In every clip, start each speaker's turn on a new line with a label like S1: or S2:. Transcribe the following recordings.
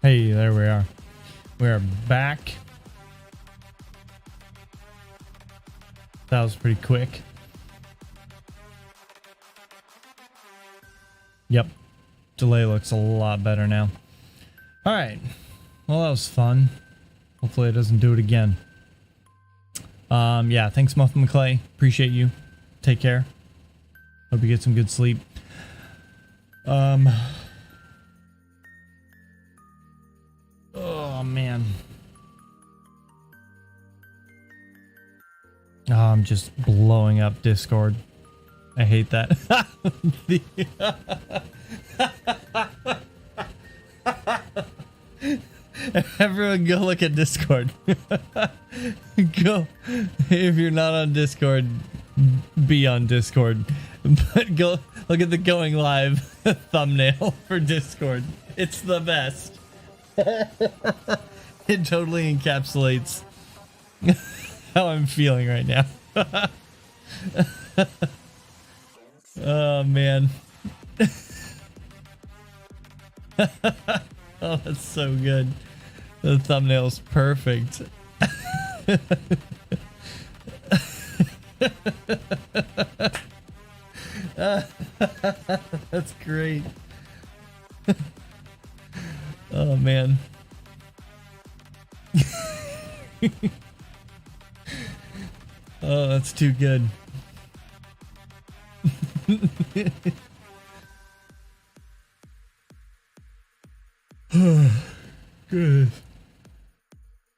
S1: Hey, there we are. We are back. That was pretty quick. Yep. Delay looks a lot better now. Alright. Well, that was fun. Hopefully it doesn't do it again. Yeah, thanks Muffin McClay. Appreciate you. Take care. Hope you get some good sleep. Oh man. Oh, I'm just blowing up Discord. I hate that. Everyone go look at Discord. Go. If you're not on Discord, be on Discord. But go look at the going live thumbnail for Discord. It's the best. It totally encapsulates how I'm feeling right now. Oh man. Oh, that's so good. The thumbnail's perfect. That's great. Oh man. Oh, that's too good. Good.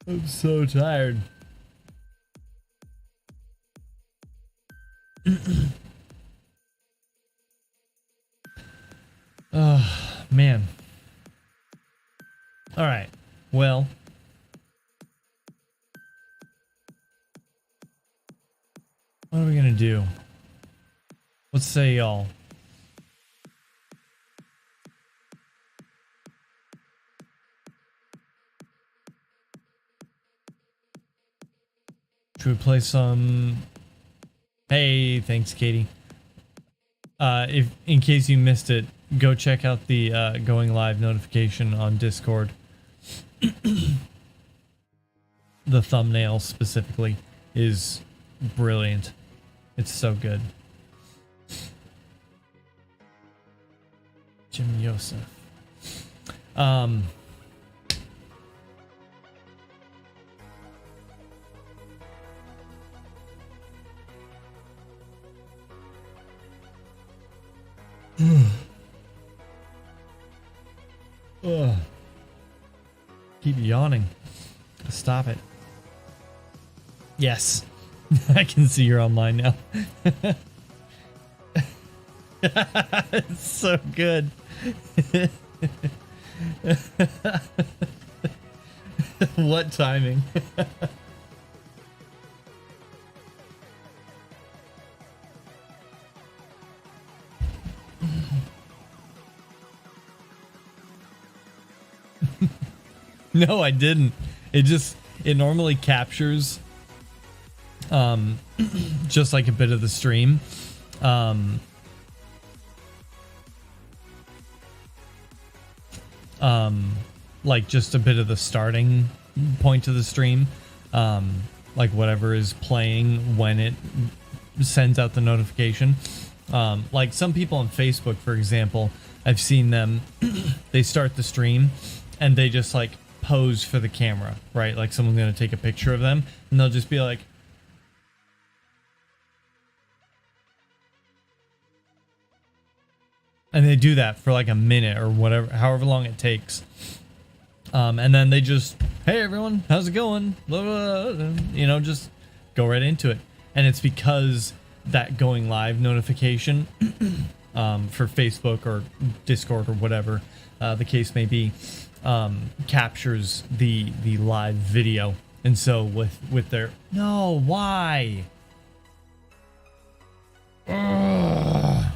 S1: I'm so tired. Oh, man. All right. Well, what are we gonna do? Let's say y'all. Should we play some? Hey, thanks, Katie. If in case you missed it, go check out the going live notification on Discord. The thumbnail specifically is brilliant. It's so good. Jim Yosef. Ugh. Keep yawning. Stop it. Yes. I can see you're online now. It's so good. What timing? No, I didn't. It normally captures just like a bit of the stream. Like just a bit of the starting point of the stream. Like whatever is playing when it sends out the notification. Like some people on Facebook, for example, I've seen them, they start the stream and they just like pose for the camera, right? Like someone's going to take a picture of them and they'll just be like, and they do that for like a minute or whatever, however long it takes. And then they just, hey everyone, how's it going? Blah, blah, blah. You know, just go right into it. And it's because that going live notification for Facebook or Discord or whatever the case may be, captures the live video. And so with their, no, why? Ugh.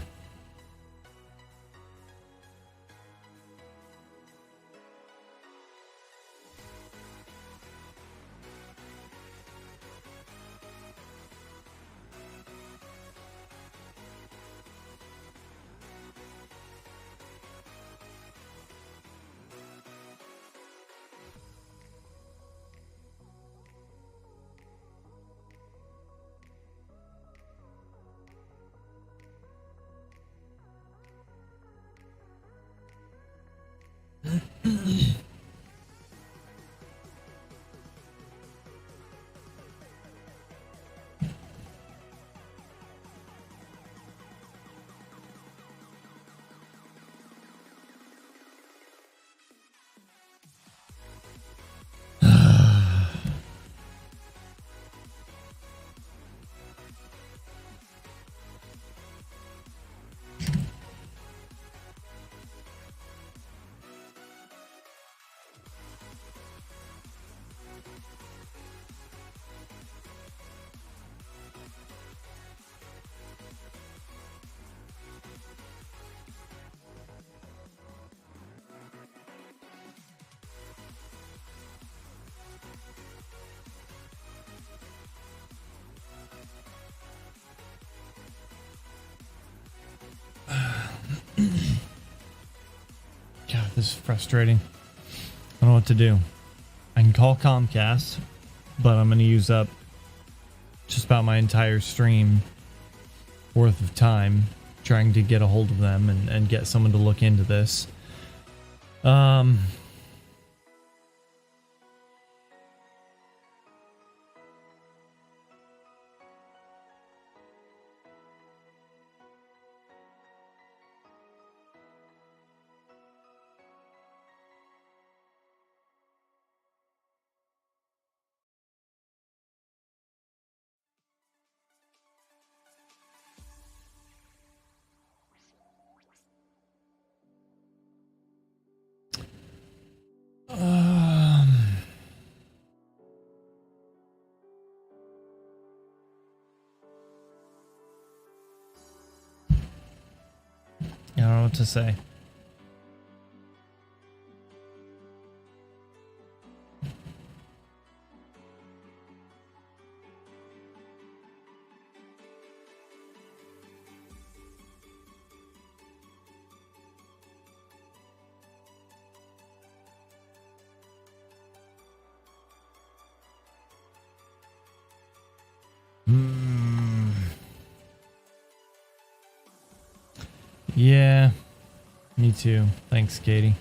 S1: God, this is frustrating. I don't know what to do. I can call Comcast, but I'm going to use up just about my entire stream worth of time trying to get a hold of them and get someone to look into this. I don't know what to say. Yeah, me too. Thanks, Katie.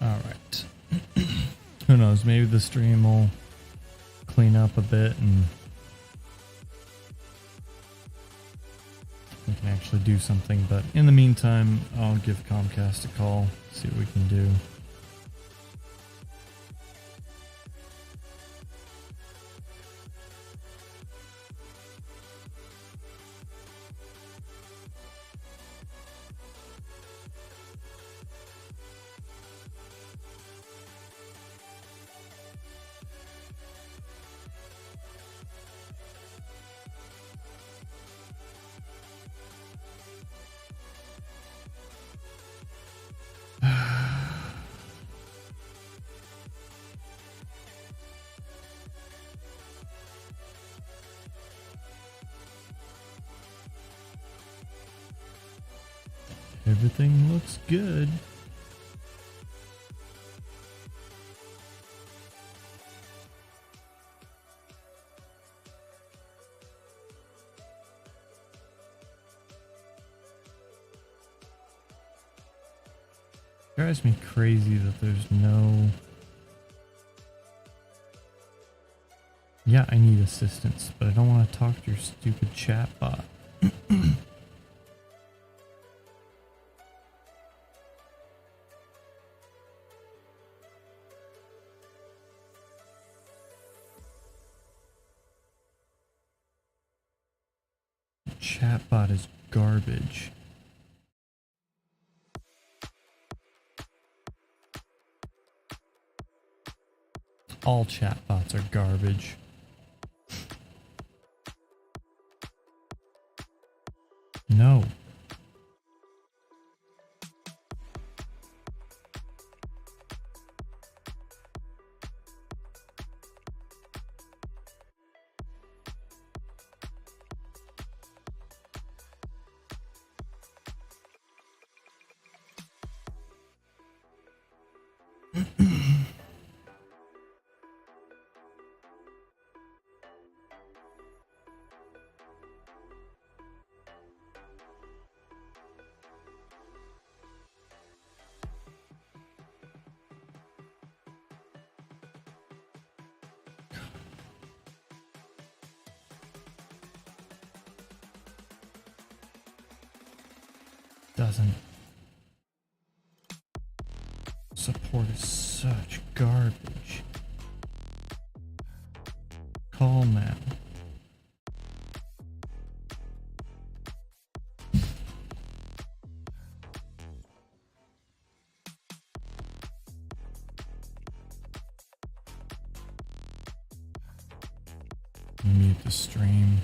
S1: Alright. Who knows? Maybe the stream will clean up a bit and we can actually do something. But in the meantime, I'll give Comcast a call, see what we can do. Everything looks good. Drives me crazy that there's no... Yeah, I need assistance, but I don't want to talk to your stupid chat bot. Chatbot is garbage. All chatbots are garbage. No. Doesn't. Support is such garbage. Call now. Mute the stream.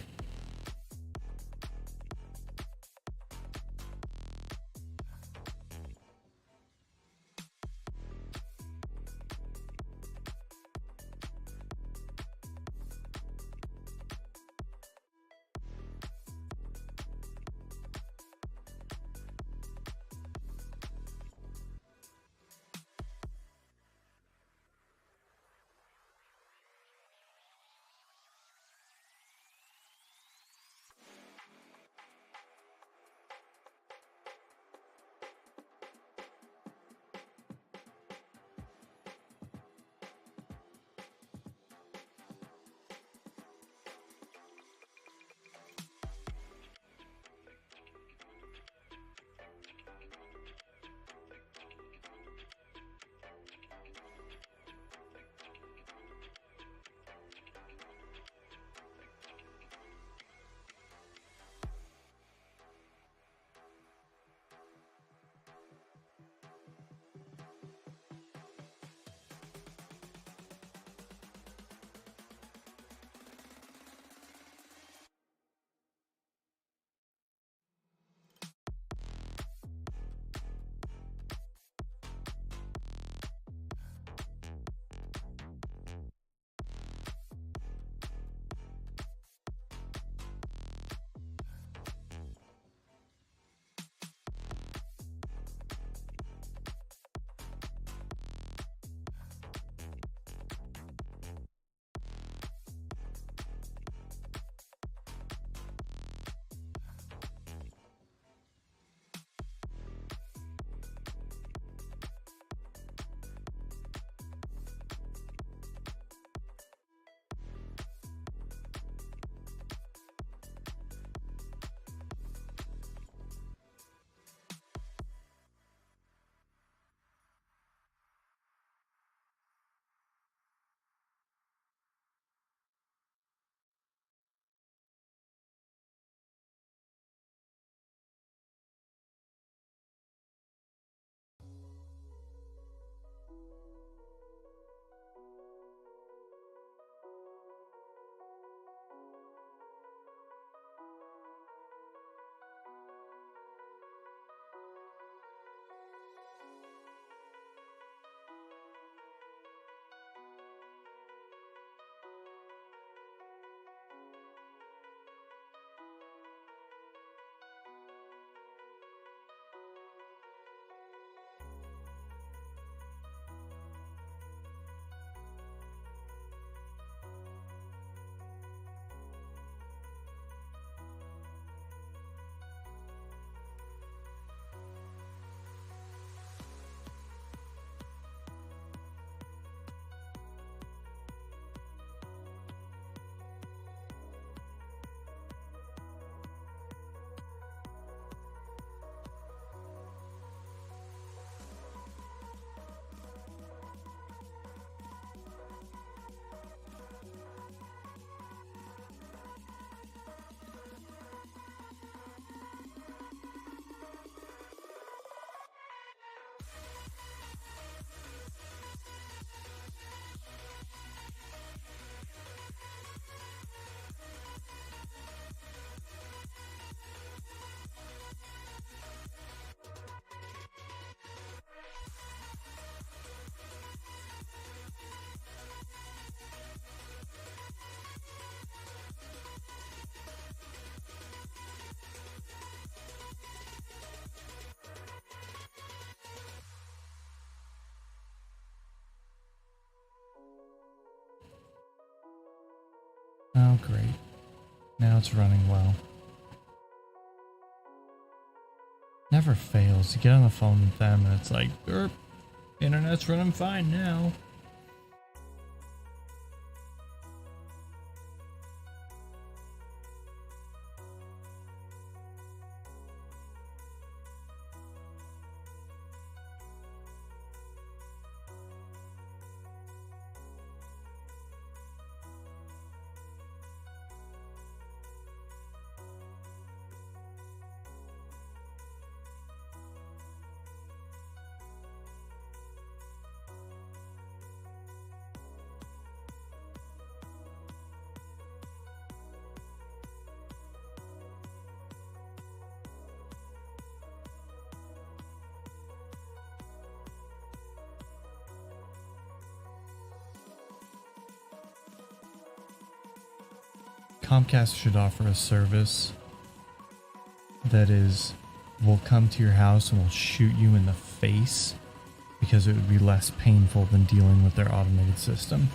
S1: Oh, great. Now it's running well. Never fails. You get on the phone with them and it's like, derp, internet's running fine now. Comcast should offer a service that is, we'll come to your house and we'll shoot you in the face because it would be less painful than dealing with their automated system.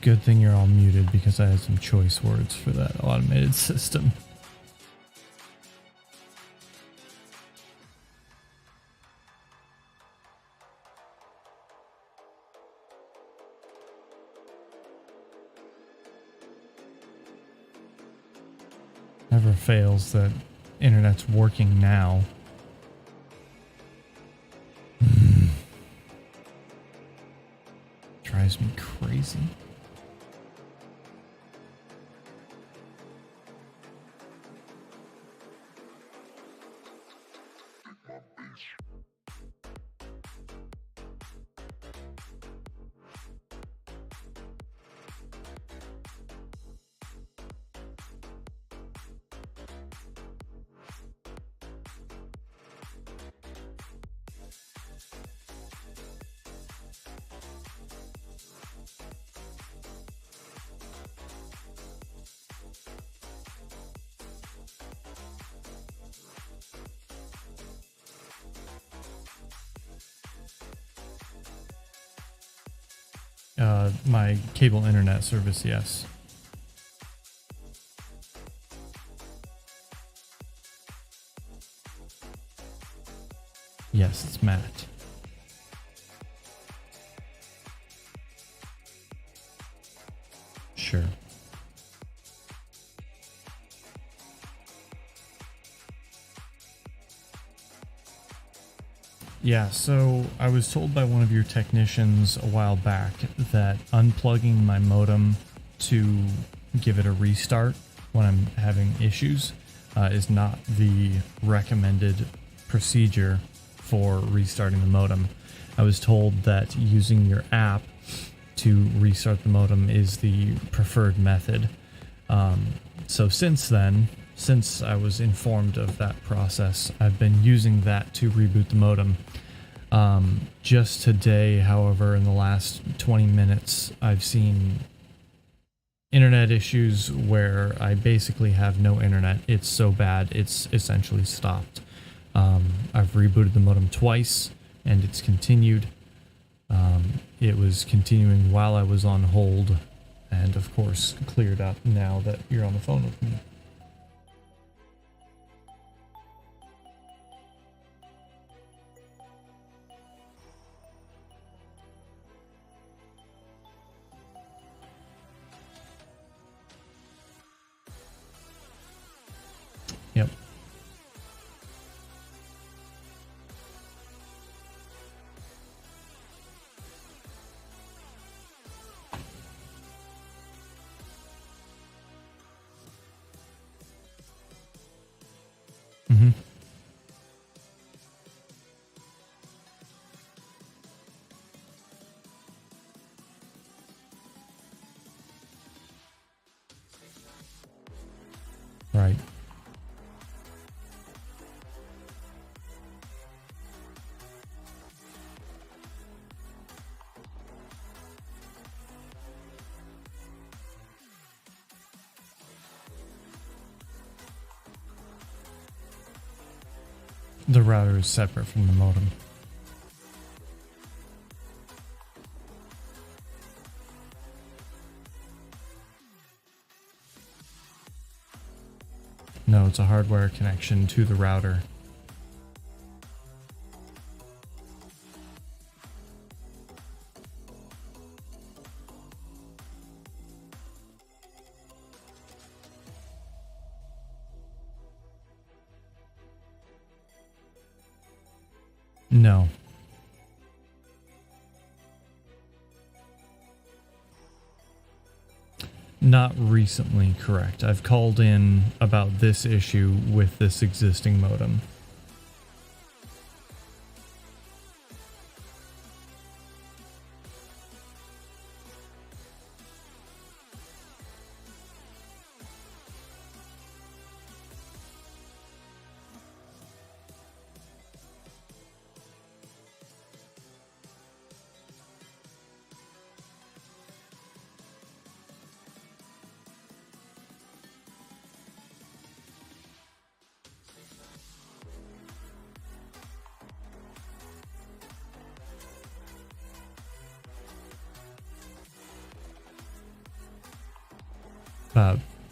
S1: good thing you're all muted because I had some choice words for that automated system. Never fails that internet's working now. Drives me crazy. My cable internet service, yes. Yes, it's Matt. Sure. Yeah, so I was told by one of your technicians a while back that unplugging my modem to give it a restart when I'm having issues is not the recommended procedure for restarting the modem. I was told that using your app to restart the modem is the preferred method. So since then, since I was informed of that process, I've been using that to reboot the modem. Just today, however, in the last 20 minutes, I've seen internet issues where I basically have no internet. It's so bad, it's essentially stopped. I've rebooted the modem twice, and it's continued. It was continuing while I was on hold, and of course cleared up now that you're on the phone with me. Yep. Mm-hmm. Right. The router is separate from the modem. No, it's a hardware connection to the router. No. Not recently, correct. I've called in about this issue with this existing modem.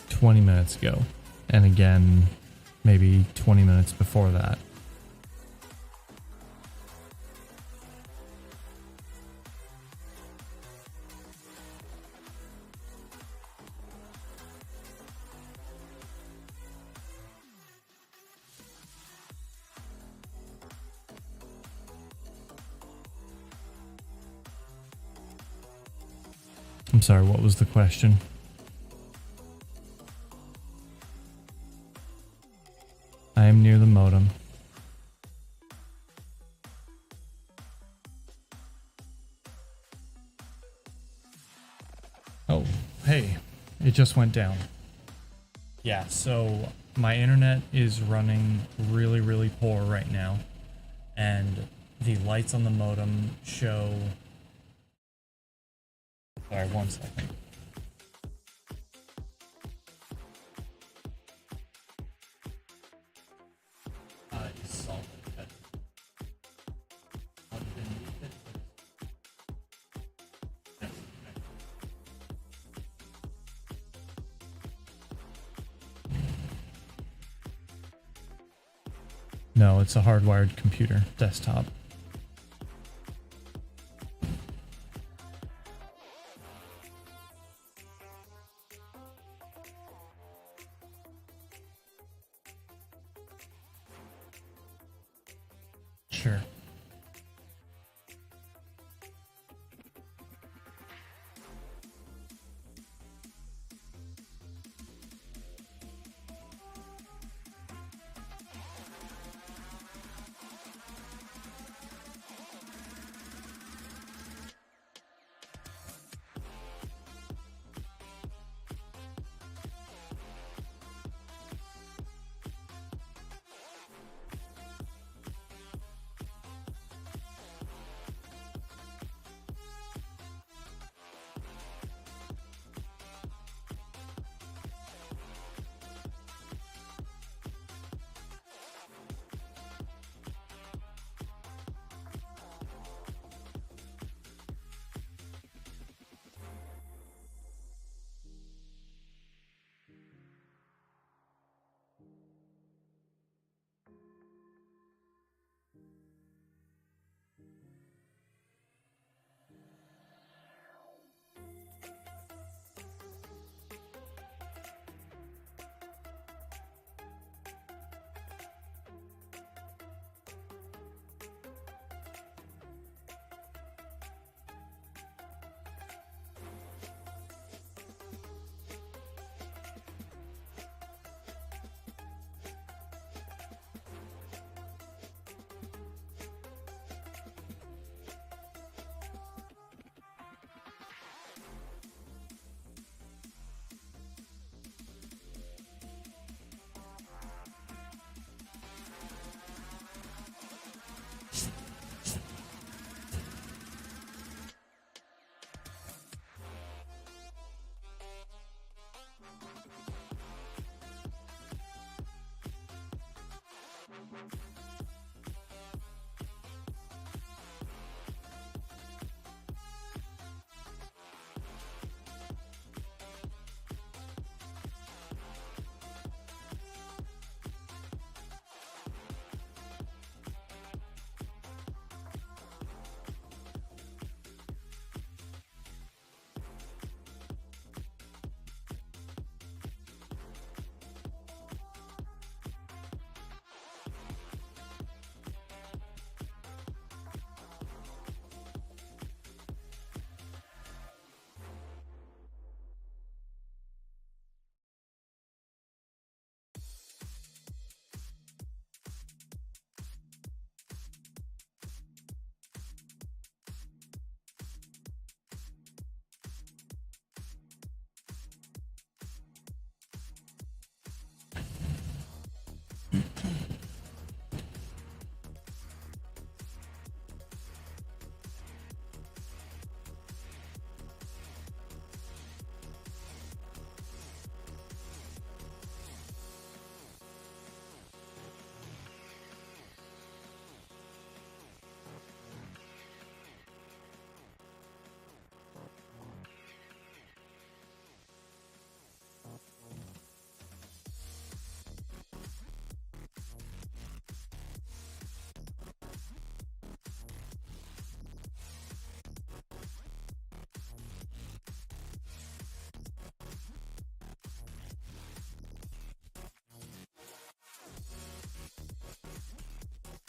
S1: 20 minutes ago. And again, maybe 20 minutes before that. I'm sorry, what was the question? I am near the modem. Oh, hey, it just went down. Yeah, so my internet is running really, really poor right now. And the lights on the modem show... Sorry, 1 second. No, it's a hardwired computer desktop. Sure.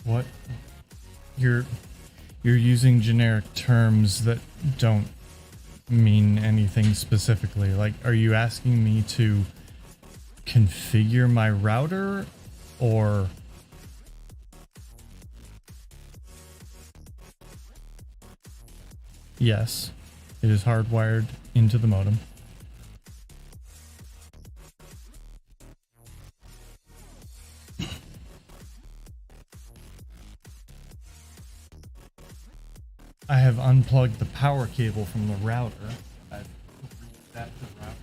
S1: What? You're using generic terms that don't mean anything specifically. Like, are you asking me to configure my router, or... Yes, it is hardwired into the modem. I have unplugged the power cable from the router. I've routed that to the router.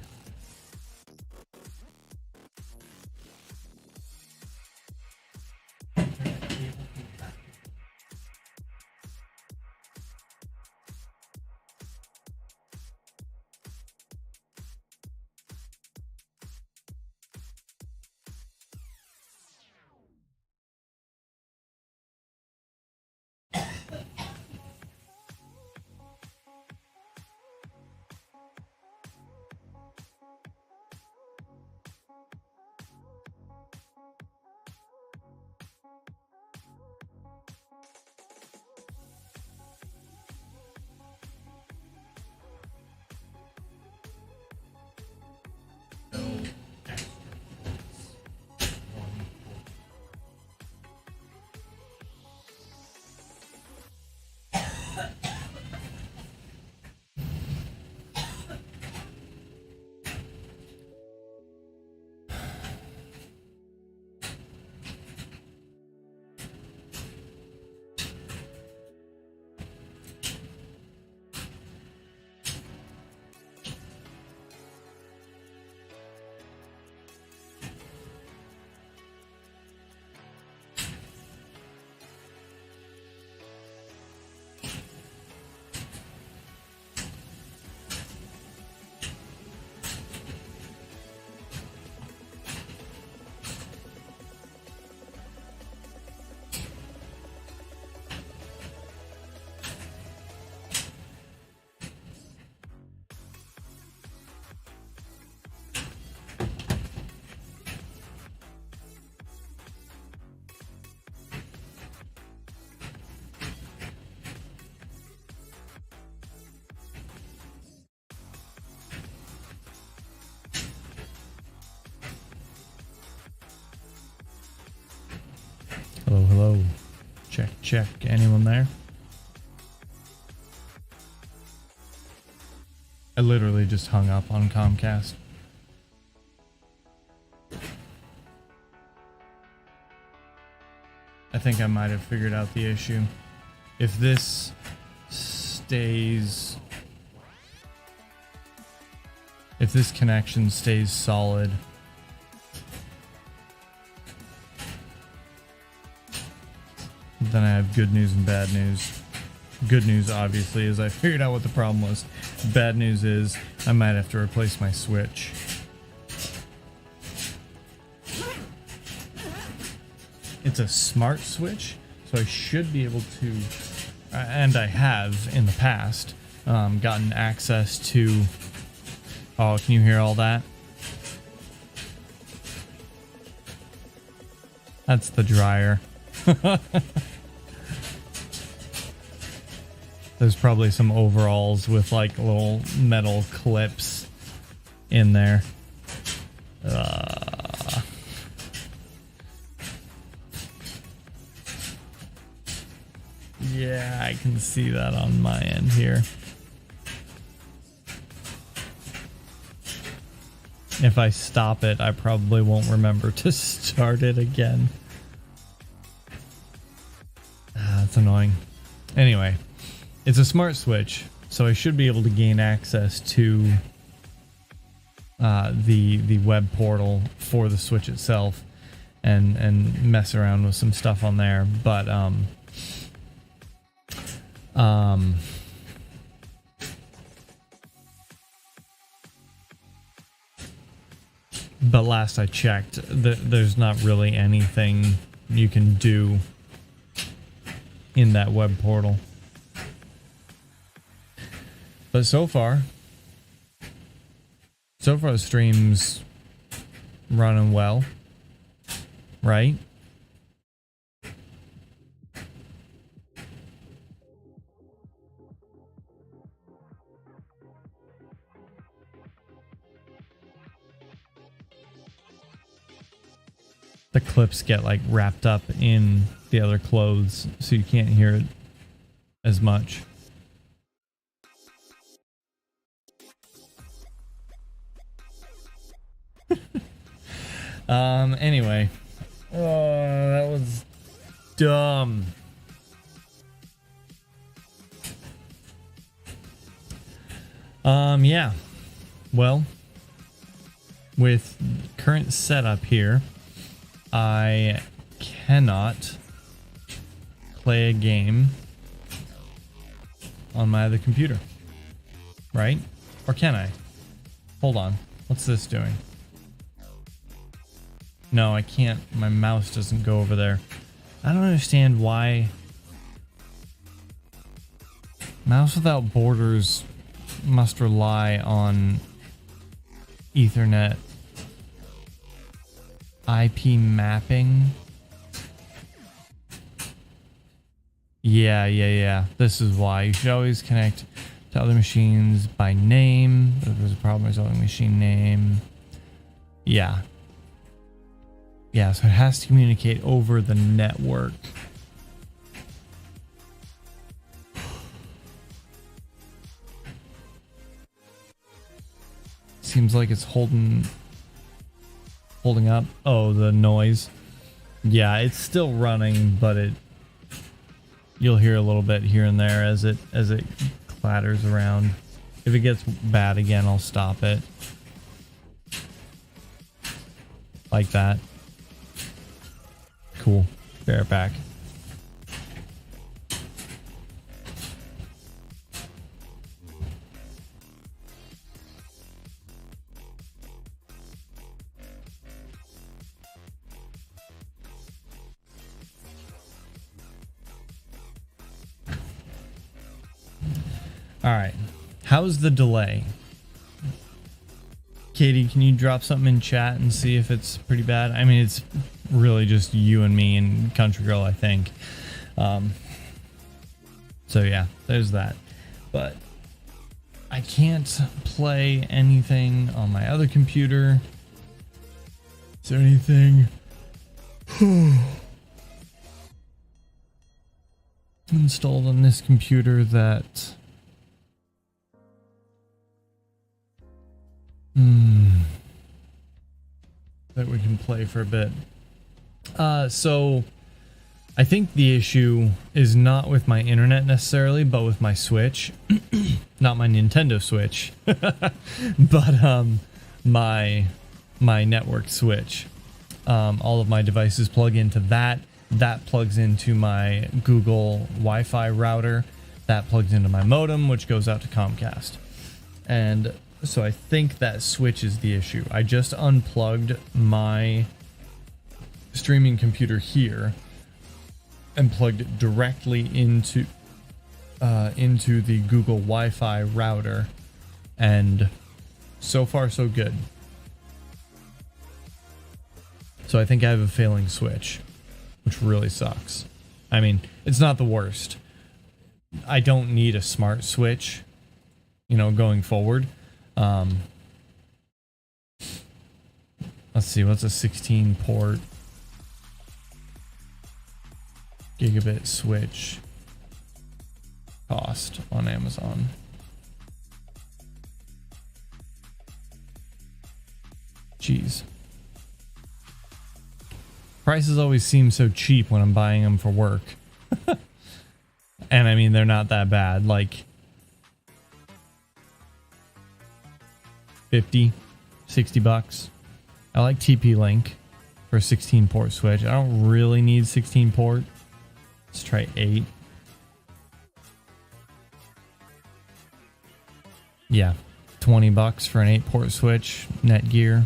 S1: Hello, hello. Check, check. Anyone there? I literally just hung up on Comcast. I think I might have figured out the issue. If this stays... If this connection stays solid... Then I have good news and bad news. Good news, obviously, is I figured out what the problem was. Bad news is I might have to replace my switch. It's a smart switch, so I should be able to, and I have in the past, gotten access to... Oh, can you hear all that? That's the dryer. There's probably some overalls with like little metal clips in there. Yeah, I can see that on my end here. If I stop it, I probably won't remember to start it again. That's annoying. Anyway, it's a smart switch, so I should be able to gain access to the web portal for the switch itself and mess around with some stuff on there. But last I checked, there's not really anything you can do in that web portal. But so far the stream's running well, right? the clips get like wrapped up in the other clothes, so you can't hear it as much. Anyway. Oh, that was dumb. Yeah. Well, with current setup here, I cannot play a game on my other computer. Right? Or can I? Hold on. What's this doing? No, I can't. My mouse doesn't go over there. I don't understand why Mouse Without Borders must rely on Ethernet IP mapping. Yeah. This is why. You should always connect to other machines by name. If there's a problem resolving machine name. Yeah, so it has to communicate over the network. Seems like it's holding up. Oh, the noise. Yeah, it's still running, but you'll hear a little bit here and there as it clatters around. If it gets bad again, I'll stop it. Like that. Cool. Be right back. All right. How's the delay? Katie, can you drop something in chat and see if it's pretty bad? I mean, it's really just you and me and Country Girl, I think. So yeah, there's that. But I can't play anything on my other computer. Is there anything installed on this computer that that we can play for a bit? So I think the issue is not with my internet necessarily, but with my Switch. Not my Nintendo Switch, but my network Switch. All of my devices plug into that. That plugs into my Google Wi-Fi router. That plugs into my modem, which goes out to Comcast. And so I think that Switch is the issue. I just unplugged my streaming computer here and plugged it directly into the Google Wi-Fi router, and so far so good. So I think I have a failing Switch, which really sucks. I mean, it's not the worst. I don't need a smart Switch, going forward. Let's see, what's a 16 port gigabit Switch cost on Amazon? Jeez. Prices always seem so cheap when I'm buying them for work. And I mean, they're not that bad. Like 50, 60 bucks. I like TP-Link for a 16 port Switch. I don't really need 16 port. Let's try 8. Yeah, 20 bucks for an 8 port Switch. Netgear.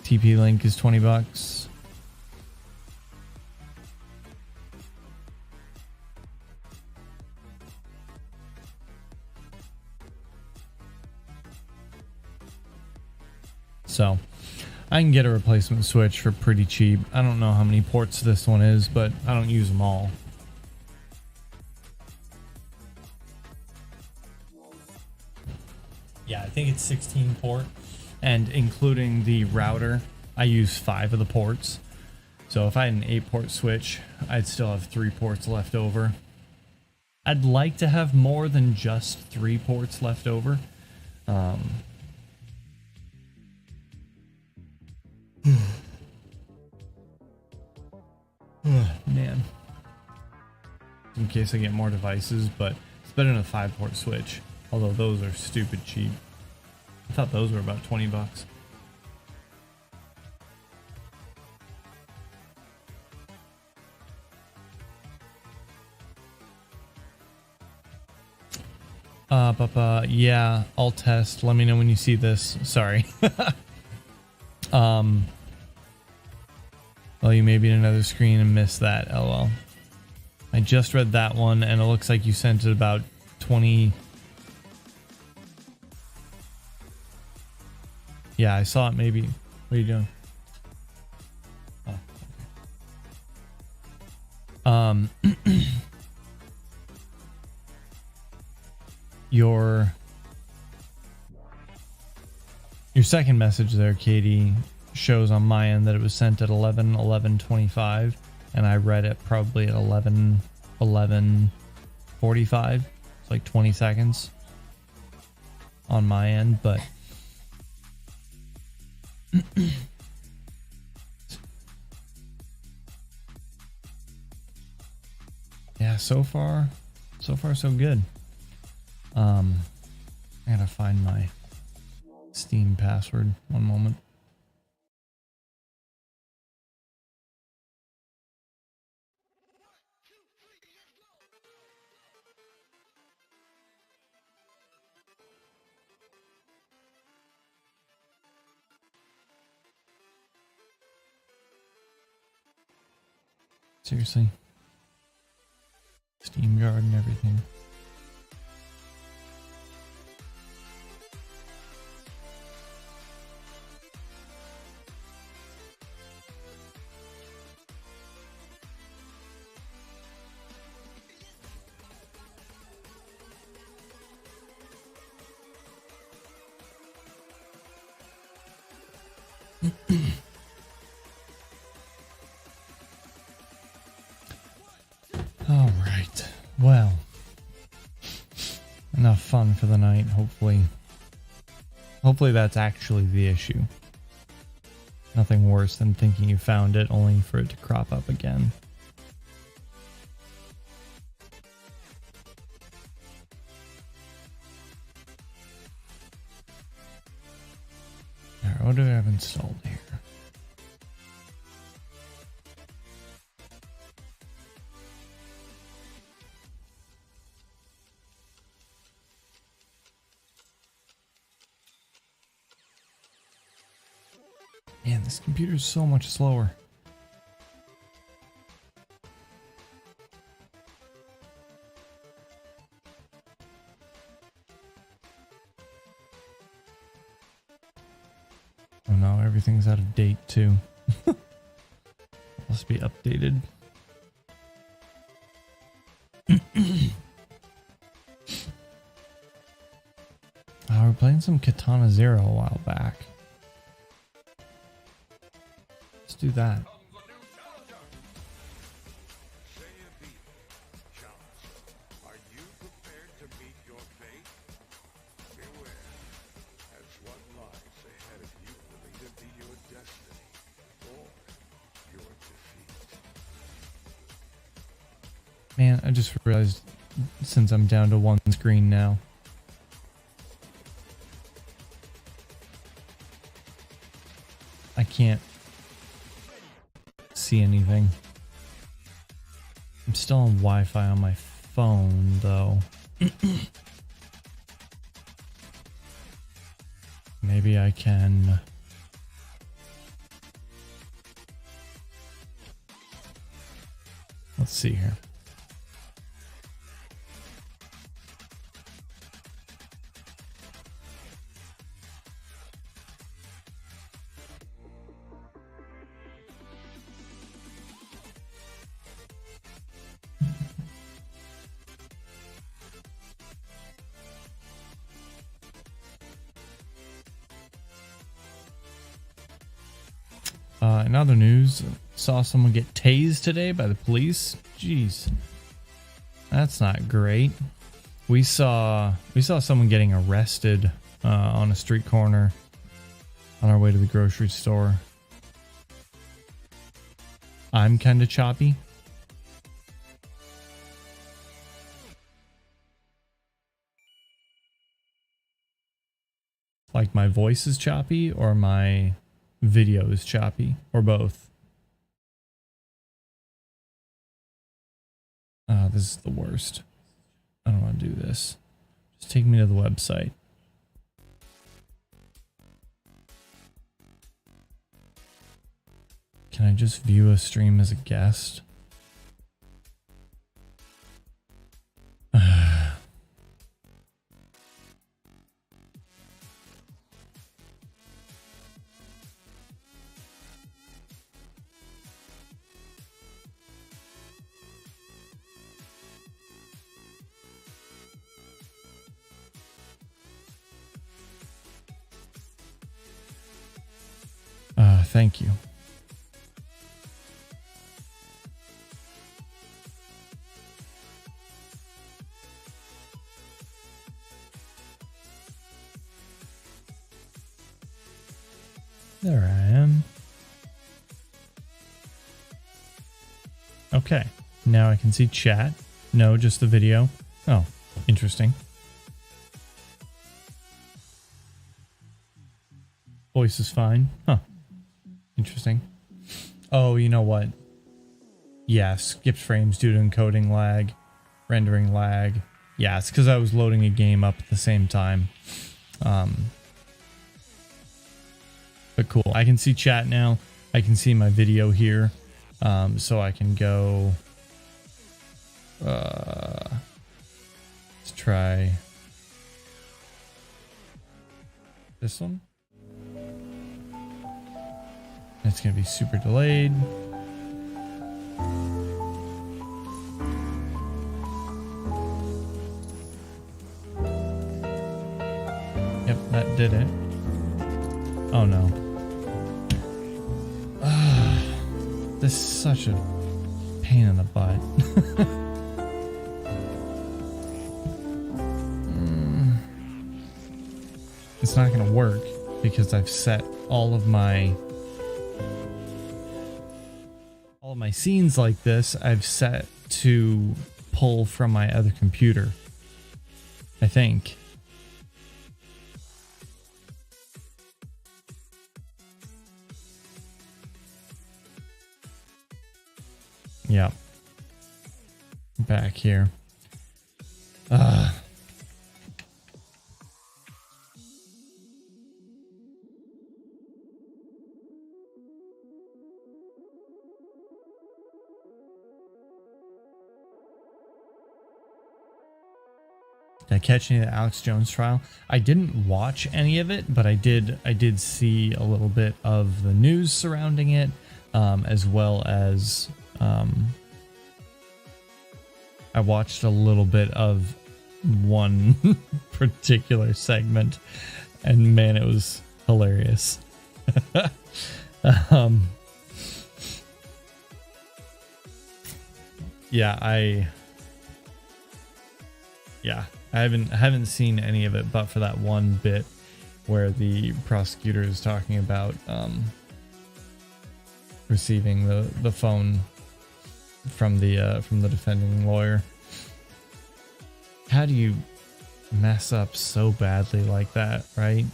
S1: TP-Link is 20 bucks. So I can get a replacement Switch for pretty cheap. I don't know how many ports this one is, but I don't use them all. Yeah, I think it's 16 port, and including the router, I use 5 of the ports. So if I had an 8-port switch, I'd still have 3 ports left over. I'd like to have more than just 3 ports left over. Man. In case I get more devices, but it's better than a 5-port switch. Although those are stupid cheap. I thought those were about 20 bucks. Yeah, I'll test. Let me know when you see this. Sorry. Well, you may be in another screen and missed that. LOL. I just read that one, and it looks like you sent it about 20. Yeah, I saw it maybe. What are you doing? Oh, okay. Your second message there, Katie, shows on my end that it was sent at 11:11:25, and I read it probably at 11:11:45. It's like 20 seconds on my end, but yeah, so far so good. I gotta find my Steam password. One moment. Seriously. Steam guard and everything. All right. Well, enough fun for the night. Hopefully that's actually the issue. Nothing worse than thinking you found it only for it to crop up again. Alright, what do I have installed here? Man, this computer is so much slower. Oh no, everything's out of date too. Must be updated. We're playing some Katana Zero a while back. Let's do that. Man, I just realized since I'm down to one screen now. I can't see anything. I'm still on Wi-Fi on my phone though. Maybe I can... Let's see here. In other news, saw someone get tased today by the police. Jeez, that's not great. We saw someone getting arrested on a street corner on our way to the grocery store. I'm kind of choppy. Like my voice is choppy or my video is choppy or both. This is the worst. I don't want to do this. Just take me to the website. Can I just view a stream as a guest? Thank you. There I am. Okay, now I can see chat. No, just the video. Oh, interesting. Voice is fine. Huh. Interesting. Oh, you know what? Yeah, skipped frames due to encoding lag, rendering lag. Yeah, it's because I was loading a game up at the same time. But cool. I can see chat now. I can see my video here. So I can go... let's try... this one. It's going to be super delayed. Yep, that did it. Oh no. This is such a pain in the butt. It's not going to work because I've set all of my scenes like this. I've set to pull from my other computer, I think. Yep. Back here. Did I catch any of the Alex Jones trial? I didn't watch any of it, but I did see a little bit of the news surrounding it, as well as I watched a little bit of one particular segment, and man, it was hilarious. Yeah, I haven't seen any of it, but for that one bit where the prosecutor is talking about receiving the phone from the defending lawyer. How do you mess up so badly like that, right?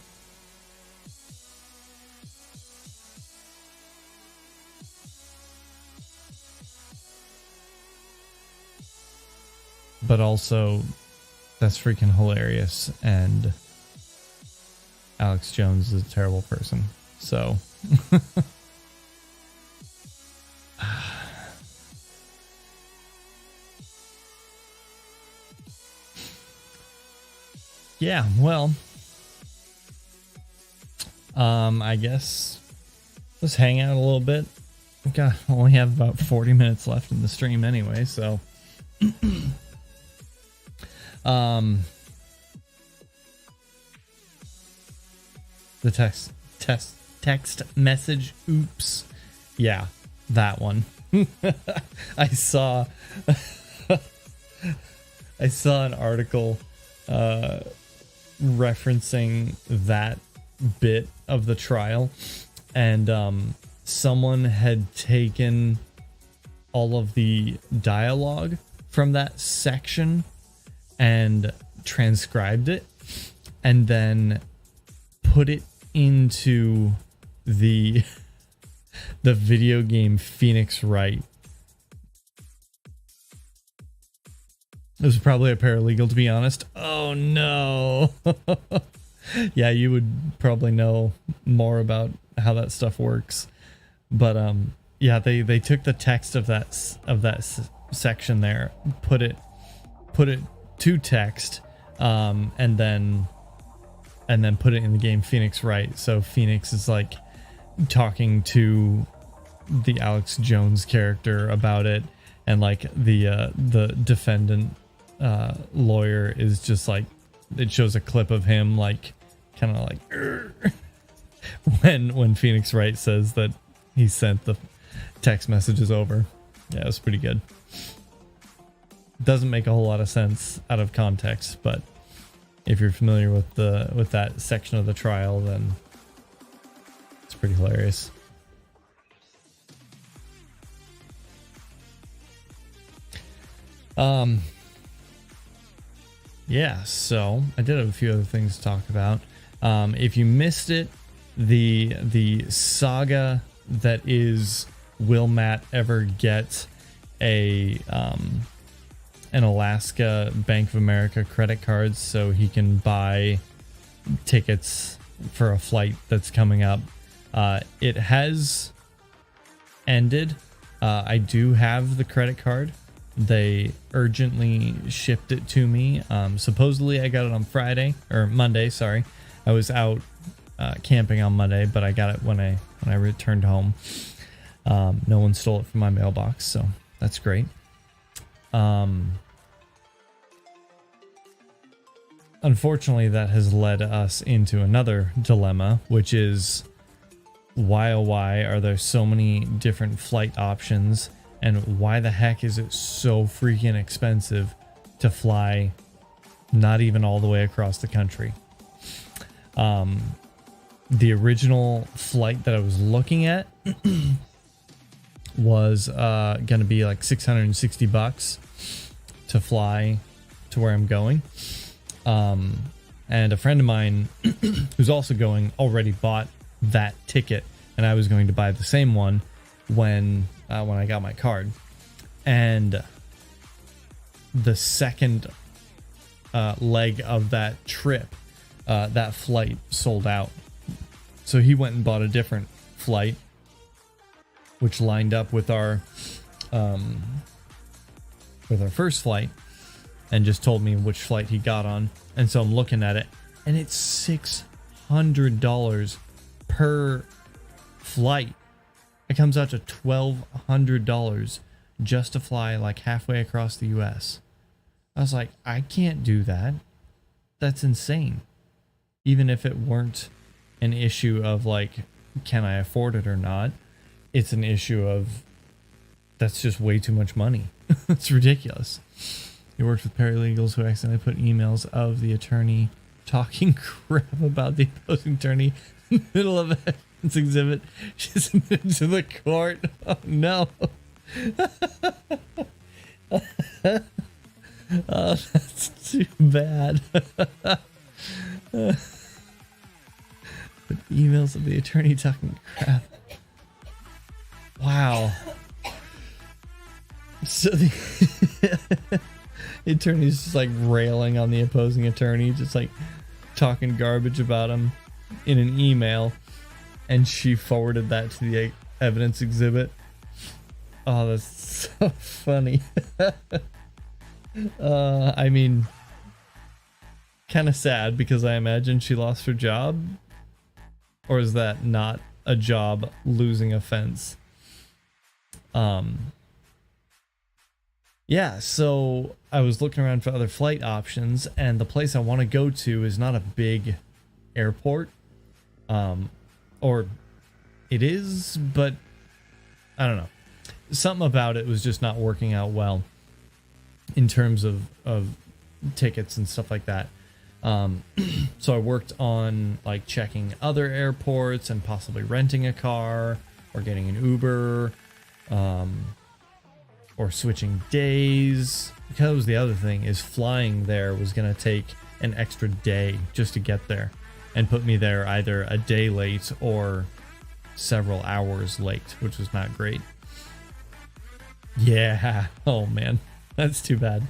S1: But also, that's freaking hilarious, and Alex Jones is a terrible person, so... Yeah, well, I guess let's hang out a little bit. I only have about 40 minutes left in the stream anyway, so the text message, oops, Yeah, that one. I saw I saw an article referencing that bit of the trial, and someone had taken all of the dialogue from that section and transcribed it and then put it into the video game Phoenix Wright. It was probably a paralegal, to be honest. Oh no. Yeah, you would probably know more about how that stuff works. But yeah, they took the text of that section there, put it to text, and then put it in the game Phoenix Wright. So Phoenix is like talking to the Alex Jones character about it, and like the defendant lawyer is just like, it shows a clip of him like kind of like when Phoenix Wright says that he sent the text messages over. Yeah, it was pretty good. Doesn't make a whole lot of sense out of context, but if you're familiar with that section of the trial, then it's pretty hilarious. Yeah, so I did have a few other things to talk about. If you missed it, the saga that is, will Matt ever get an Alaska Bank of America credit card so he can buy tickets for a flight that's coming up? It has ended. I do have the credit card. They urgently shipped it to me. Supposedly I got it on Monday, sorry. I was out camping on Monday, but I got it when I returned home. No one stole it from my mailbox, so that's great. Unfortunately, that has led us into another dilemma, which is why oh why are there so many different flight options, and why the heck is it so freaking expensive to fly not even all the way across the country? The original flight that I was looking at was gonna be like $660 to fly to where I'm going. And a friend of mine who's also going already bought that ticket, and I was going to buy the same one when I got my card. And the second leg of that trip, that flight sold out. So he went and bought a different flight, which lined up with our first flight, and just told me which flight he got on. And so I'm looking at it, and it's $600 per flight. It comes out to $1,200 just to fly like halfway across the US. I was like, I can't do that. That's insane. Even if it weren't an issue of like, can I afford it or not? It's an issue of, that's just way too much money. It's ridiculous. He worked with paralegals who accidentally put emails of the attorney talking crap about the opposing attorney in the middle of evidence exhibit she submitted to the court. Oh no. Oh, that's too bad. But emails of the attorney talking crap. Wow. So the attorney's just like railing on the opposing attorney, just like talking garbage about him in an email, and she forwarded that to the evidence exhibit. Oh, that's so funny. I mean, kind of sad, because I imagine she lost her job. Or is that not a job losing offense? Yeah, so I was looking around for other flight options, and the place I want to go to is not a big airport. Or it is, but I don't know. Something about it was just not working out well in terms of tickets and stuff like that. So I worked on like checking other airports and possibly renting a car or getting an Uber, or switching days. Because the other thing is flying there was going to take an extra day just to get there and put me there either a day late or several hours late, which was not great. Yeah. Oh man, that's too bad.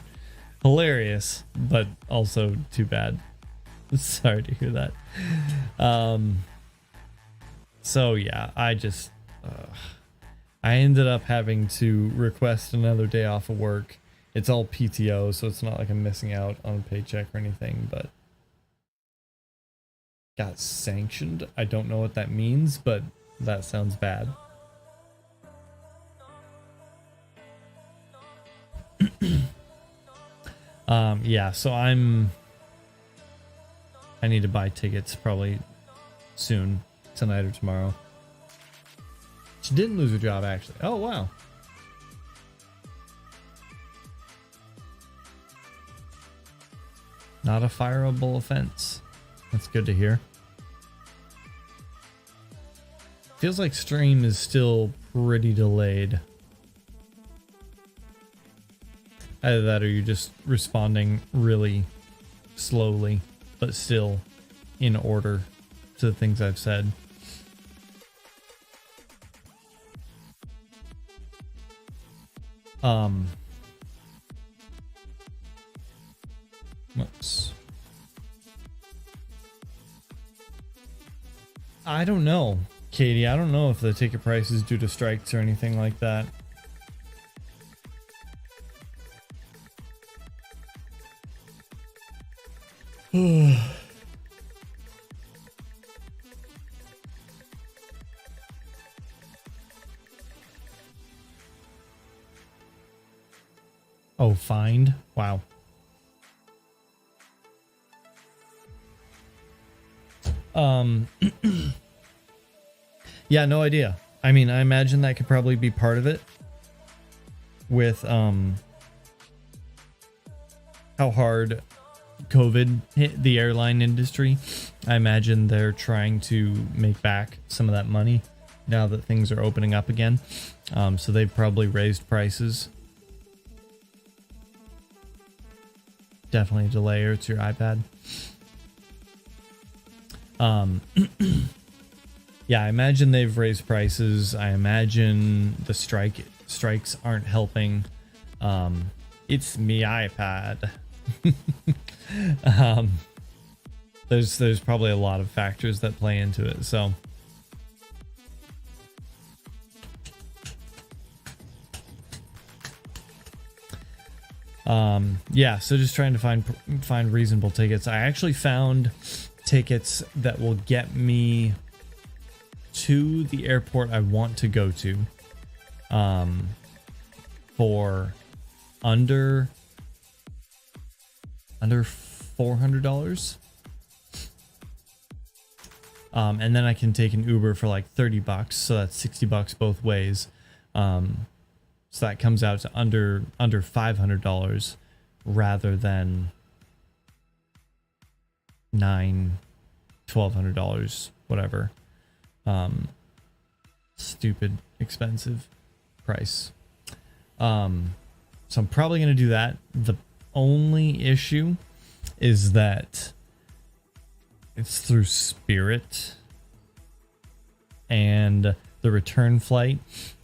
S1: Hilarious, but also too bad. Sorry to hear that. So yeah, I just I ended up having to request another day off of work. It's all PTO, so it's not like I'm missing out on a paycheck or anything, but got sanctioned. I don't know what that means, but that sounds bad. Yeah, so I need to buy tickets probably soon, tonight or tomorrow. She didn't lose her job, actually. Oh, wow. Not a fireable offense. That's good to hear. Feels like stream is still pretty delayed. Either that or you're just responding really slowly, but still in order to the things I've said. Whoops. I don't know, Katie. I don't know if the ticket price is due to strikes or anything like that. Oh, fined? Wow. Yeah, no idea. I mean, I imagine that could probably be part of it with how hard COVID hit the airline industry. I imagine they're trying to make back some of that money now that things are opening up again. So they've probably raised prices. Definitely a delay, or it's your iPad. Yeah, I imagine they've raised prices. I imagine the strikes aren't helping. It's me iPad. There's probably a lot of factors that play into it. So yeah, so just trying to find reasonable tickets. I actually found tickets that will get me to the airport I want to go to for under $400. And then I can take an Uber for like $30, so that's $60 both ways. So that comes out to under $500 rather than $1,200, whatever. Stupid expensive price. So I'm probably gonna do that. The only issue is that it's through Spirit, and the return flight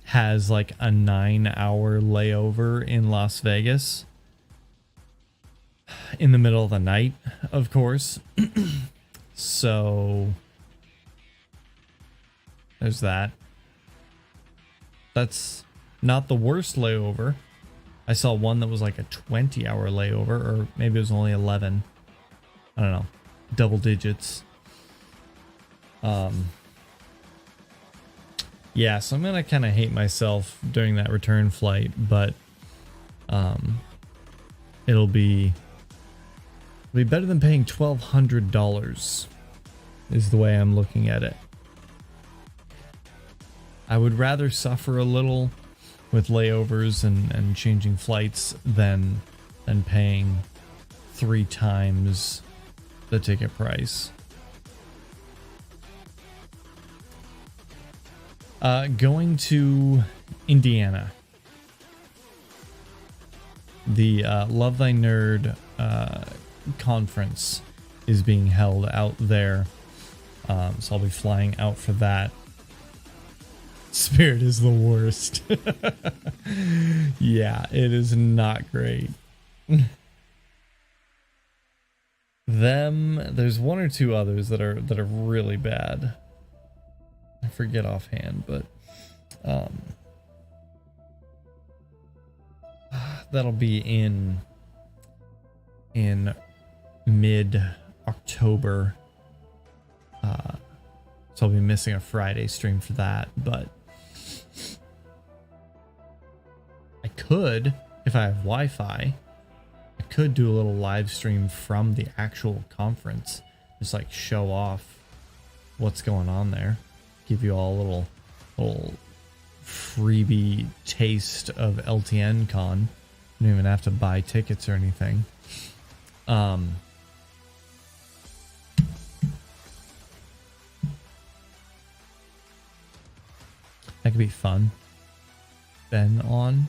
S1: has like a 9-hour layover in Las Vegas in the middle of the night, of course. So there's that. That's not the worst layover. I saw one that was like a 20-hour layover, or maybe it was only 11. I don't know. Double digits. Yeah, so I'm gonna kind of hate myself during that return flight, but it'll be better than paying $1,200 is the way I'm looking at it. I would rather suffer a little with layovers and changing flights than paying 3 times the ticket price. Going to Indiana. The Love Thy Nerd conference is being held out there. So I'll be flying out for that. Spirit is the worst. Yeah, it is not great. There's 1 or 2 others that are really bad. I forget offhand, but that'll be in mid-October. So I'll be missing a Friday stream for that, but I could, if I have Wi-Fi, I could do a little live stream from the actual conference. Just like show off what's going on there. Give you all a little freebie taste of LTN Con. You don't even have to buy tickets or anything. That could be fun. Ben on.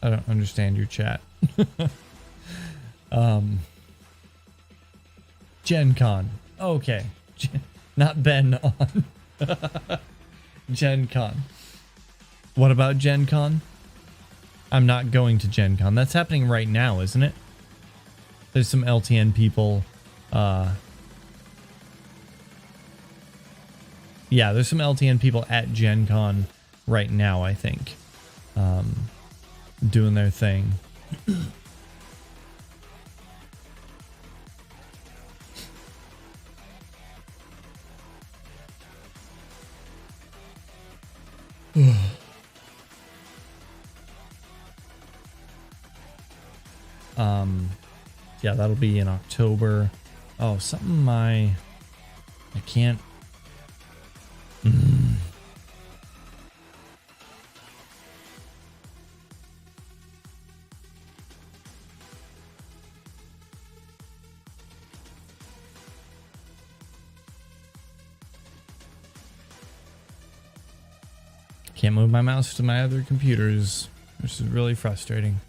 S1: I don't understand your chat. Gen Con. Okay. Not Ben on. Gen Con. What about Gen Con? I'm not going to Gen Con. That's happening right now, isn't it? There's some LTN people. Yeah, there's some LTN people at Gen Con right now, I think. Doing their thing. Yeah, that'll be in October. Oh, something I can't. Can't move my mouse to my other computers, which is really frustrating.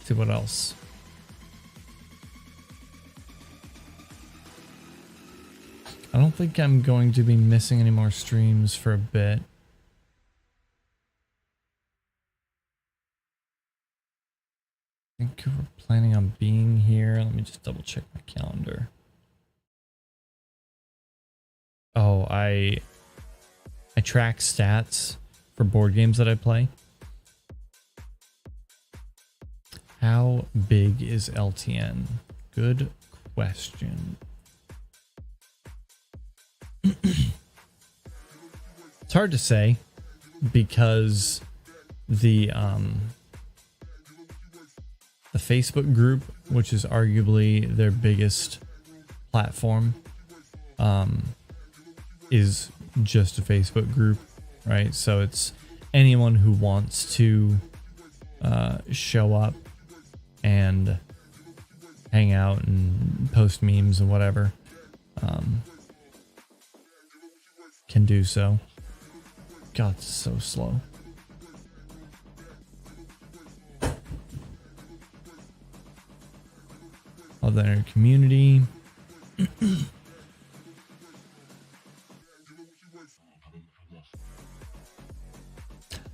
S1: See what else. I don't think I'm going to be missing any more streams for a bit. I think we're planning on being here. Let me just double check my calendar. Oh, I track stats for board games that I play. How big is LTN? Good question. It's hard to say because the Facebook group, which is arguably their biggest platform, is just a Facebook group, right? So it's anyone who wants to show up and hang out and post memes and whatever can do so. God, it's so slow. Love that inner community.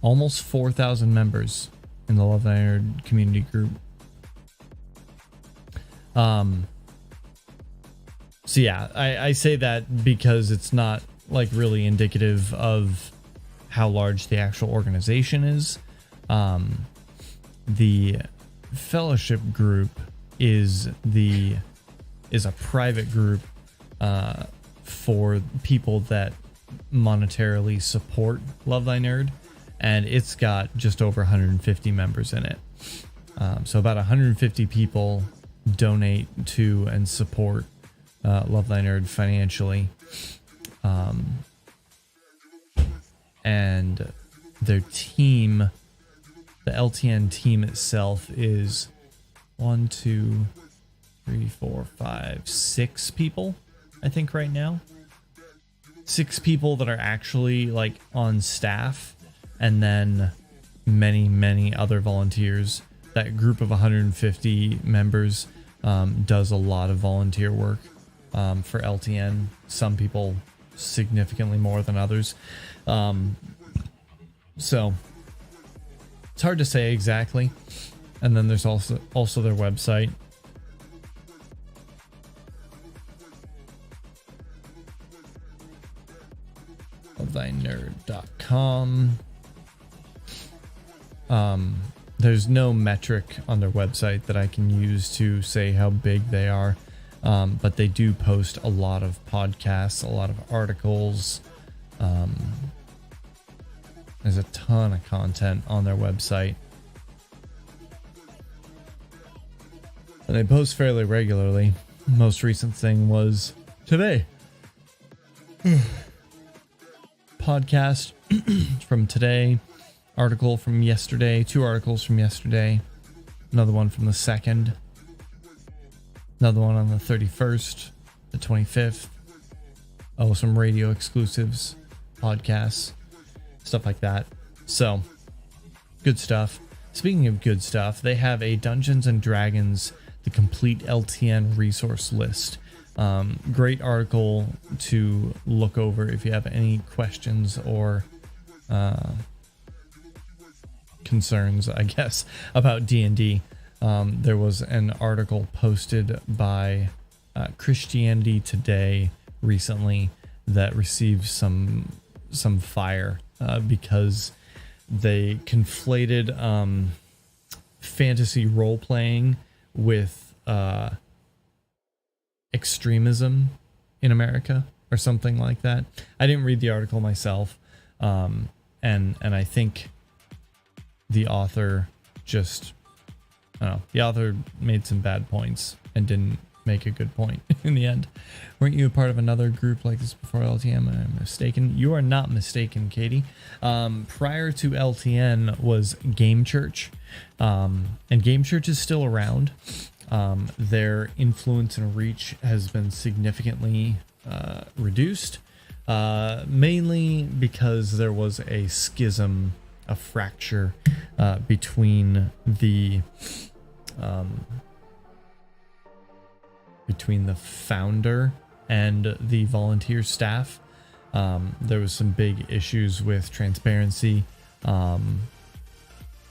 S1: Almost 4,000 members in the Love Thy Nerd community group. So yeah, I say that because it's not like really indicative of how large the actual organization is. The fellowship group is a private group for people that monetarily support Love Thy Nerd, and it's got just over 150 members in it. So about 150 people donate to and support Love Thy Nerd financially. And their team, the LTN team itself, is 1, 2, 3, 4, 5, 6 people, I think, right now. 6 people that are actually like on staff, and then many other volunteers. That group of 150 members does a lot of volunteer work for LTN. Some people significantly more than others. So it's hard to say exactly. And then there's also their website. lovethynerd.com. There's no metric on their website that I can use to say how big they are. But they do post a lot of podcasts, a lot of articles. There's a ton of content on their website. And they post fairly regularly. Most recent thing was today. Podcast from today. Article from yesterday. 2 articles from yesterday. Another one from the 2nd. Another one on the 31st. The 25th. Oh, some radio exclusives. Podcasts. Stuff like that. So, good stuff. Speaking of good stuff, they have a Dungeons and Dragons The Complete LTN resource list. Great article to look over if you have any questions or concerns, I guess, about D&D. There was an article posted by Christianity Today recently that received some fire because they conflated fantasy role-playing with extremism in America or something like that. I didn't read the article myself, and I think the author just, I don't know, the author made some bad points and didn't make a good point in the end. Weren't you a part of another group like this before LTN? I'm mistaken. You are not mistaken, Katie. Prior to LTN was Game Church, and Game Church is still around. Their influence and reach has been significantly reduced, mainly because there was a schism, a fracture between the founder and the volunteer staff. There was some big issues with transparency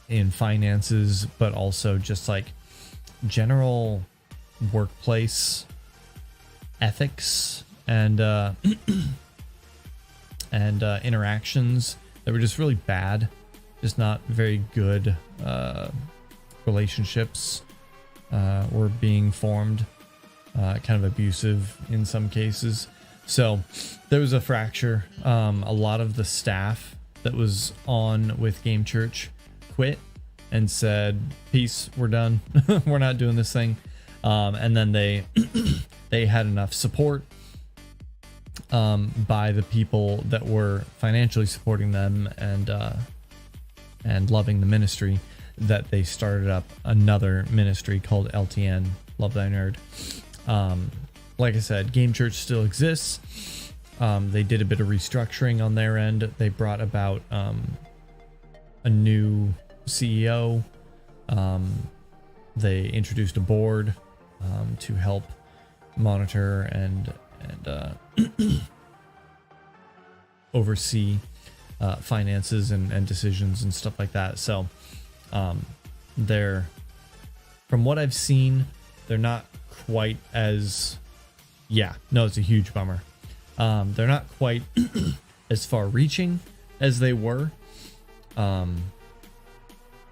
S1: in finances, but also just like general workplace ethics and interactions that were just really bad. Just not very good relationships were being formed. Kind of abusive in some cases. So there was a fracture. A lot of the staff that was on with Game Church quit and said, peace, we're done. We're not doing this thing. And then they had enough support by the people that were financially supporting them and loving the ministry that they started up another ministry called LTN, Love Thy Nerd. Like I said, Game Church still exists. They did a bit of restructuring on their end. They brought about a new CEO. They introduced a board to help monitor and oversee finances and decisions and stuff like that. So they're, from what I've seen, they're not quite as, it's a huge bummer. They're not quite as far reaching as they were,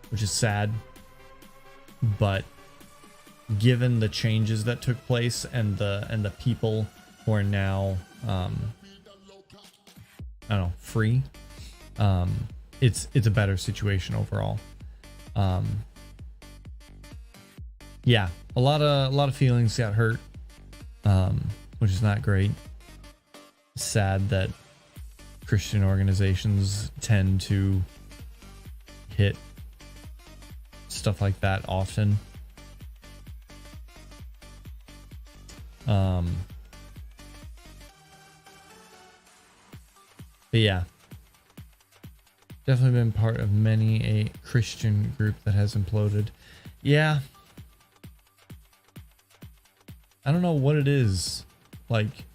S1: which is sad, but given the changes that took place and the people who are now free, it's a better situation overall. Yeah, a lot of feelings got hurt, which is not great. Sad that Christian organizations tend to hit stuff like that often. But yeah, definitely been part of many a Christian group that has imploded. Yeah, I don't know what it is. Like,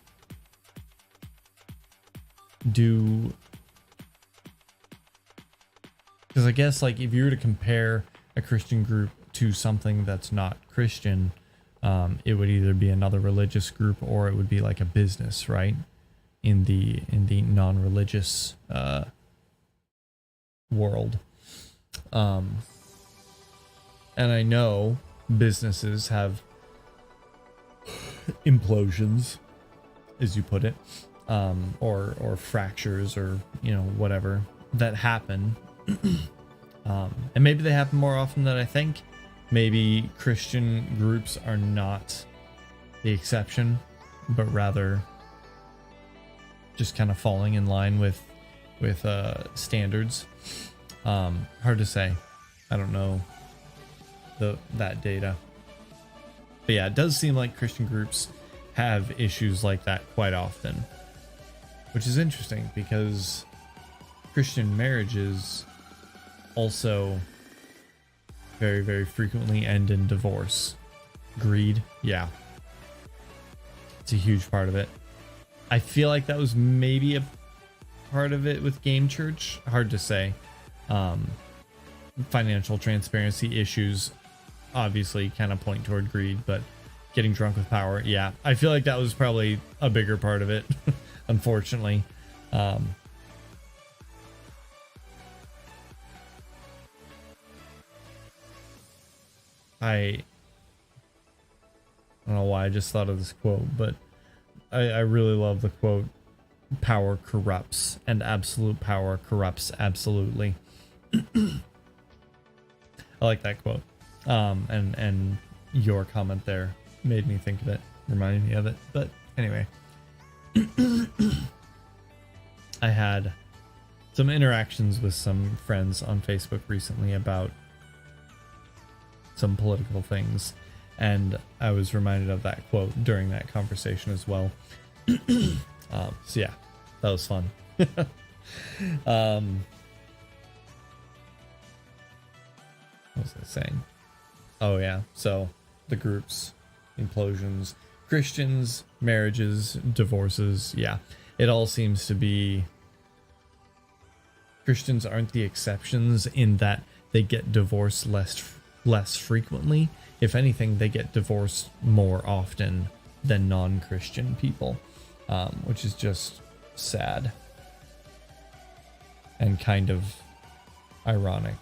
S1: because I guess, like, if you were to compare a Christian group to something that's not Christian, it would either be another religious group or it would be like a business, right? In the non-religious world. And I know businesses have implosions, as you put it, or fractures, or whatever that happen. And maybe they happen more often than I think. Maybe Christian groups are not the exception, but rather just kind of falling in line with standards. Hard to say. I don't know that data. But yeah, it does seem like Christian groups have issues like that quite often, which is interesting because Christian marriages also very, very frequently end in divorce. Greed, yeah. It's a huge part of it. I feel like that was maybe a part of it with Game Church. Hard to say. Financial transparency issues obviously kind of point toward greed, but getting drunk with power, yeah. I feel like that was probably a bigger part of it, unfortunately. I don't know why I just thought of this quote, but I really love the quote, "Power corrupts, and absolute power corrupts absolutely." I like that quote. And your comment there made me think of it, reminded me of it. But anyway, I had some interactions with some friends on Facebook recently about some political things, and I was reminded of that quote during that conversation as well. So yeah, that was fun. What was I saying? Oh yeah, so the groups, implosions, Christians, marriages, divorces, yeah. It all seems to be... Christians aren't the exceptions in that they get divorced less frequently. If anything, they get divorced more often than non-Christian people, which is just sad and kind of ironic.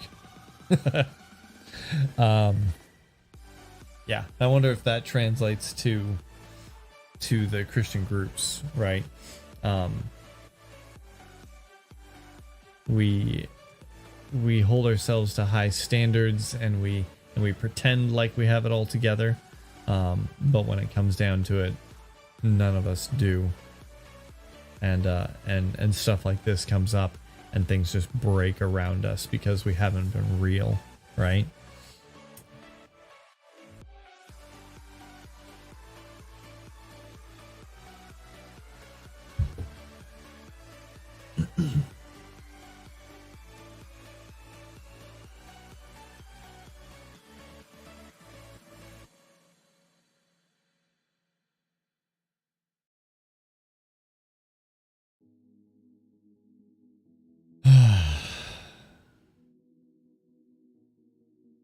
S1: Yeah, I wonder if that translates to the Christian groups, right? We hold ourselves to high standards, and we pretend like we have it all together, but when it comes down to it, none of us do. And stuff like this comes up, and things just break around us because we haven't been real, right?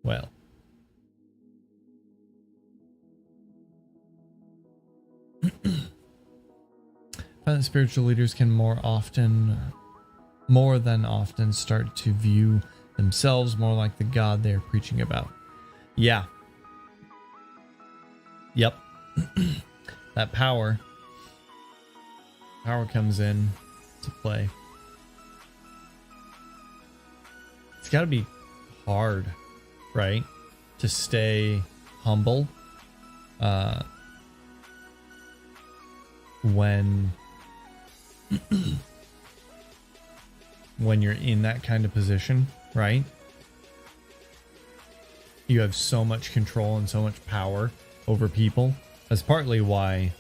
S1: Well, I find that spiritual leaders can more than often start to view themselves more like the God they are preaching about. Yeah. Yep. That power comes in to play. it's got to be hard, right, to stay humble when you're in that kind of position, right? You have so much control and so much power over people. That's partly why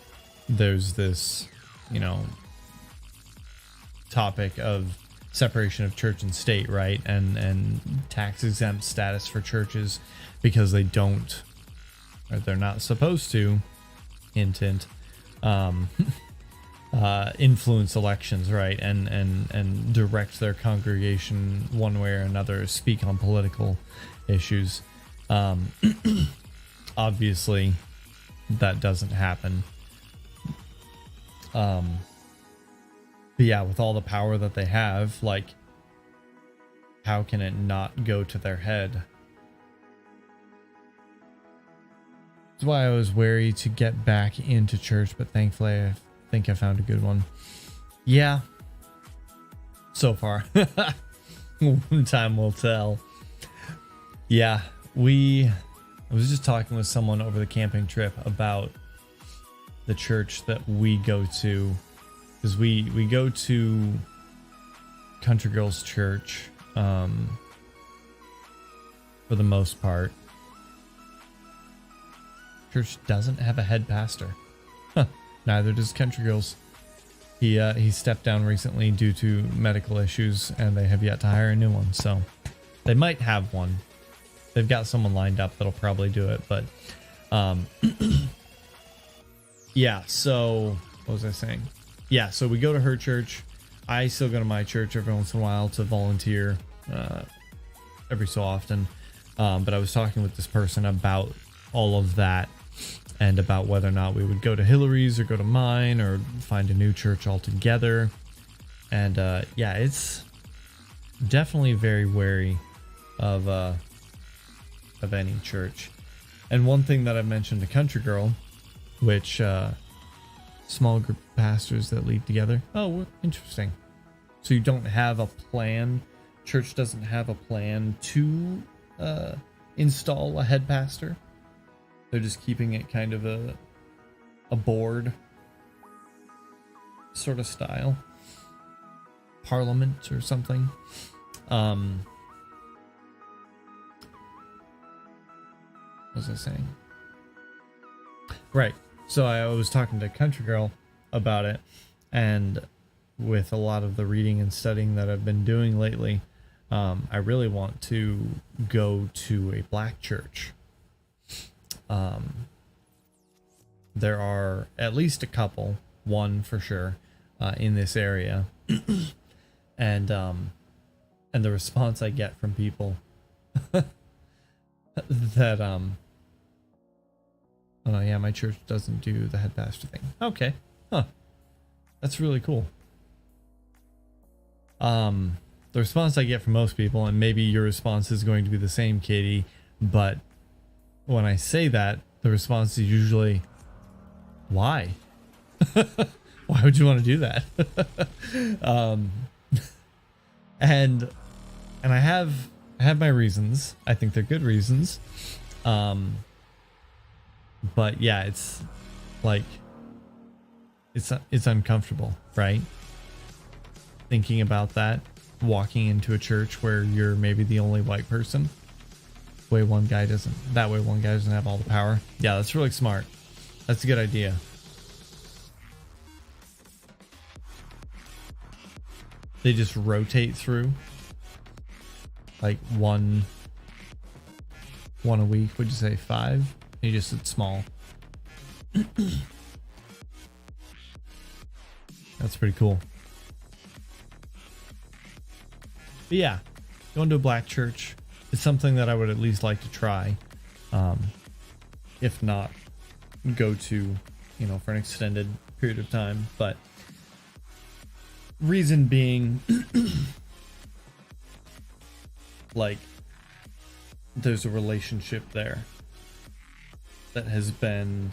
S1: there's this, topic of separation of church and state, right? And tax exempt status for churches, because they don't, or they're not supposed to, hint, influence elections, right? And direct their congregation one way or another, speak on political issues. Obviously that doesn't happen. But yeah, with all the power that they have, like, how can it not go to their head? That's why I was wary to get back into church, but thankfully I think I found a good one. Yeah. So far. Time will tell. Yeah, I was just talking with someone over the camping trip about the church that we go to, because we go to Country Girls Church for the most part. Church doesn't have a head pastor. Neither does Country Girls. He stepped down recently due to medical issues, and they have yet to hire a new one. So they might have one. They've got someone lined up that'll probably do it, but yeah. So what was I saying? Yeah. So we go to her church. I still go to my church every once in a while to volunteer, every so often. But I was talking with this person about all of that, and about whether or not we would go to Hillary's or go to mine or find a new church altogether. And yeah, it's definitely very wary of any church. And one thing that I mentioned to Country Girl, which small group of pastors that lead together. Oh, interesting. So you don't have a plan. Church doesn't have a plan to install a head pastor. They're just keeping it kind of a board sort of style. Parliament or something. What was I saying? Right. So I was talking to Country Girl about it, and with a lot of the reading and studying that I've been doing lately, I really want to go to a black church. There are at least a couple, one for sure, in this area, and the response I get from people that oh yeah, my church doesn't do the head pastor thing. Okay, that's really cool. The response I get from most people, and maybe your response is going to be the same, Katie, but when I say that, the response is usually, why? Why would you want to do that? And I have my reasons. I think they're good reasons. But yeah, it's like, it's uncomfortable, right? Thinking about that, walking into a church where you're maybe the only white person. That way one guy doesn't have all the power. Yeah, that's really smart. That's a good idea. They just rotate through, like one a week. Would you say 5? You just said small. That's pretty cool. But yeah, going to a black church is something that I would at least like to try. If not, go to, for an extended period of time. But reason being, like, there's a relationship there that has been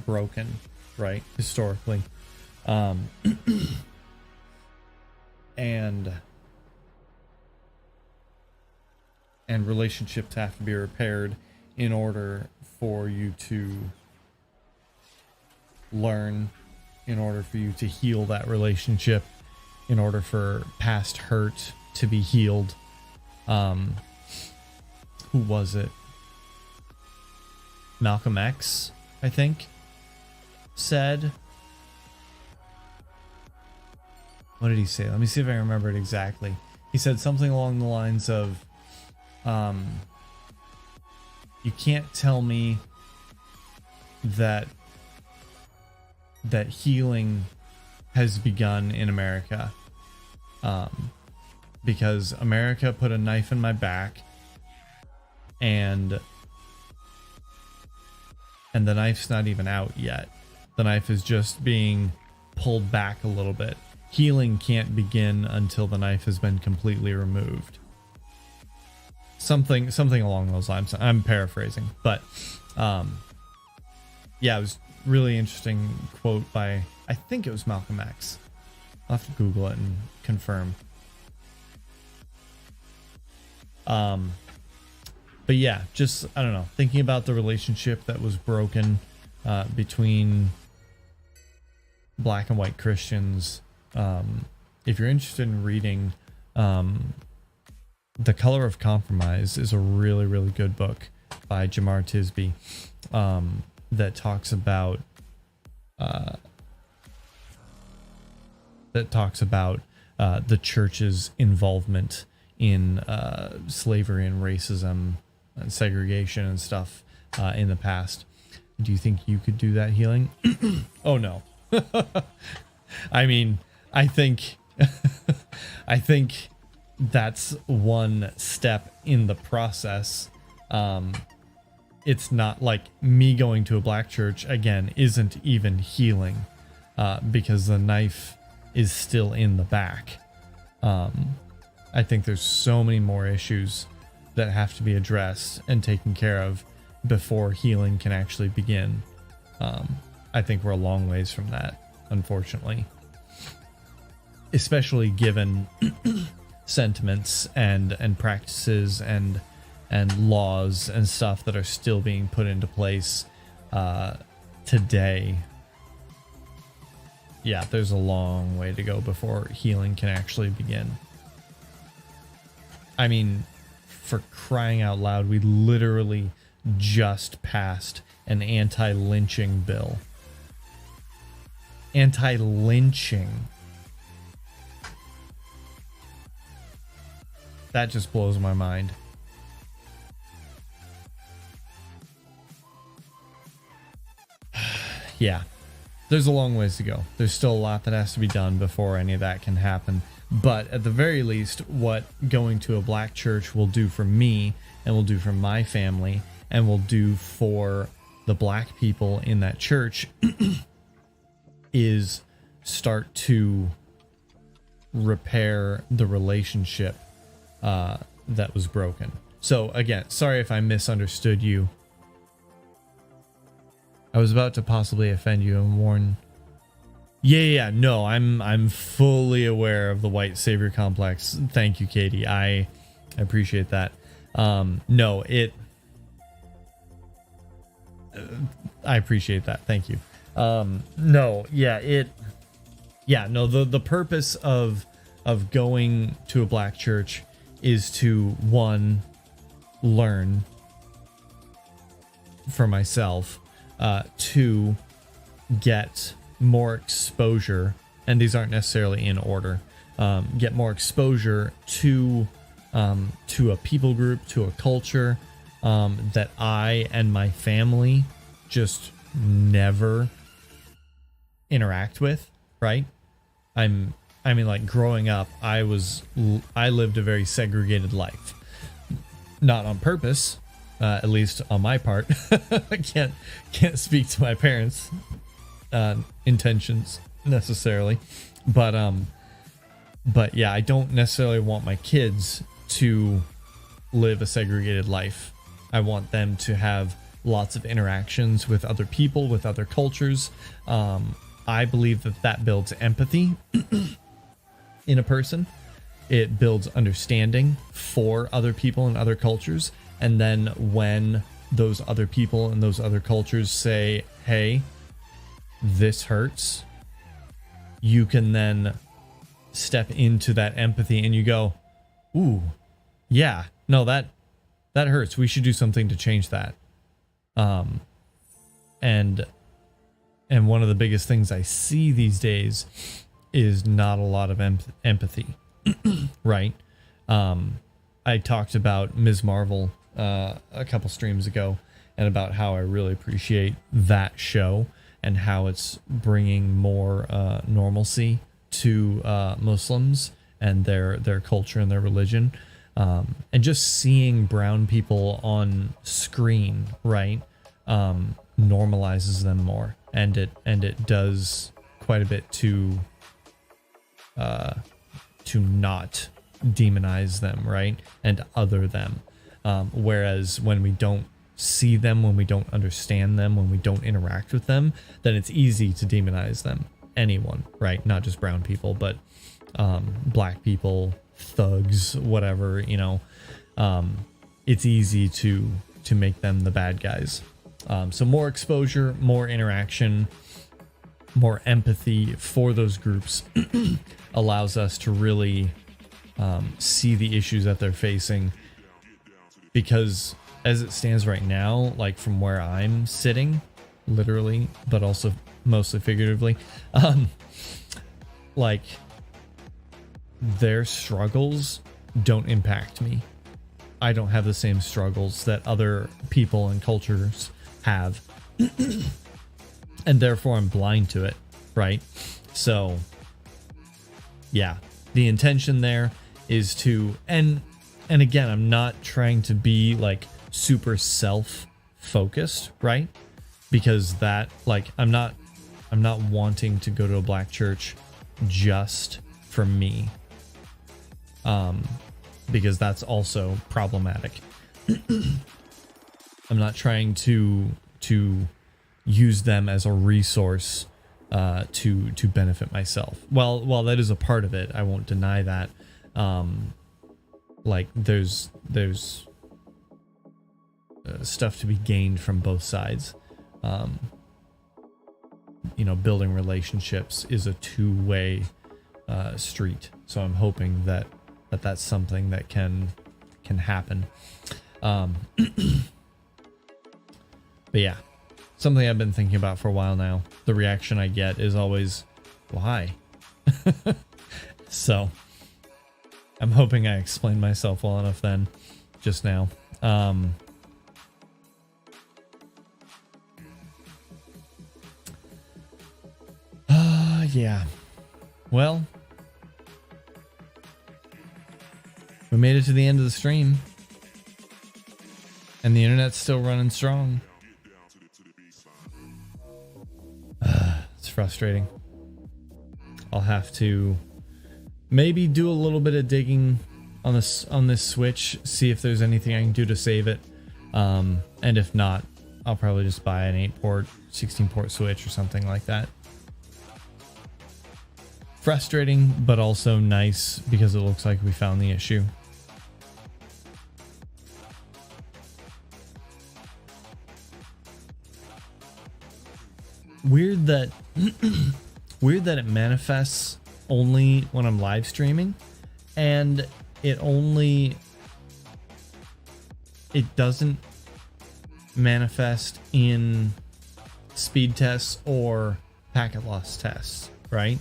S1: broken, right, historically, and and relationships have to be repaired in order for you to learn, in order for you to heal that relationship, in order for past hurt to be healed. Who was it? Malcolm X, I think, said. What did he say? Let me see if I remember it exactly. He said something along the lines of, you can't tell me that healing has begun in America, because America put a knife in my back, and the knife's not even out yet. The knife is just being pulled back a little bit. Healing can't begin until the knife has been completely removed. Something along those lines. I'm paraphrasing, but yeah, it was really interesting quote by, I think it was Malcolm X. I'll have to Google it and confirm. But yeah, just, I don't know, thinking about the relationship that was broken between black and white Christians. If you're interested in reading, The Color of Compromise is a really, really good book by Jamar Tisby, that talks about the church's involvement in slavery and racism and segregation and stuff in the past. Do you think you could do that healing? Oh no. I mean, I think that's one step in the process. It's not like me going to a black church again isn't even healing, because the knife is still in the back. I think there's so many more issues that have to be addressed and taken care of before healing can actually begin. I think we're a long ways from that, unfortunately. Especially given sentiments and practices and laws and stuff that are still being put into place today. Yeah, there's a long way to go before healing can actually begin. I mean, for crying out loud, we literally just passed an anti-lynching bill. Anti-lynching. That just blows my mind. Yeah, there's a long ways to go. There's still a lot that has to be done before any of that can happen. But at the very least, what going to a black church will do for me and will do for my family and will do for the black people in that church is start to repair the relationship that was broken. So again, sorry if I misunderstood you. I was about to possibly offend you and warn. Yeah, no, I'm fully aware of the white savior complex. Thank you, Katie. I appreciate that. No, I appreciate that. Thank you. No, yeah, no, the purpose of going to a black church is to, one, learn for myself, two, get more exposure, and these aren't necessarily in order, get more exposure to a people group, to a culture that I and my family just never interact with, right? I mean, like, growing up, I lived a very segregated life. Not on purpose, at least on my part. I can't speak to my parents' intentions necessarily, but yeah, I don't necessarily want my kids to live a segregated life. I want them to have lots of interactions with other people, with other cultures. I believe that builds empathy in a person. it builds understanding for other people and other cultures. And then when those other people and those other cultures say, hey, this hurts, you can then step into that empathy and you go, ooh, yeah, no, that hurts. We should do something to change that. And one of the biggest things I see these days is not a lot of empathy, right? I talked about Ms. Marvel a couple streams ago, and about how I really appreciate that show and how it's bringing more normalcy to Muslims and their culture and their religion, and just seeing brown people on screen, right, normalizes them more, and it does quite a bit to not demonize them, right, and other them. Whereas when we don't see them, when we don't understand them, when we don't interact with them, then it's easy to demonize them. Anyone, right? Not just brown people, but black people, thugs, whatever, you know. It's easy to make them the bad guys. So more exposure, more interaction, more empathy for those groups allows us to really see the issues that they're facing. Because as it stands right now, like from where I'm sitting, literally, but also mostly figuratively, like their struggles don't impact me. I don't have the same struggles that other people and cultures have. And therefore I'm blind to it, right? So yeah, the intention there is to, and again, I'm not trying to be like super self-focused, right? Because that, like, I'm not wanting to go to a black church just for me. Because that's also problematic. I'm not trying to use them as a resource to benefit myself. While that is a part of it, I won't deny that. Like there's stuff to be gained from both sides. You know, building relationships is a two-way street. So I'm hoping that that's something that can happen. But yeah, something I've been thinking about for a while now. The reaction I get is always, why? So I'm hoping I explained myself well enough then, just now. Yeah. Well, we made it to the end of the stream, and the internet's still running strong. It's frustrating. I'll have to maybe do a little bit of digging on this Switch, see if there's anything I can do to save it. And if not, I'll probably just buy an 8-port, 16-port Switch or something like that. Frustrating, but also nice because it looks like we found the issue. Weird that it manifests only when I'm live streaming, and it doesn't manifest in speed tests or packet loss tests, right?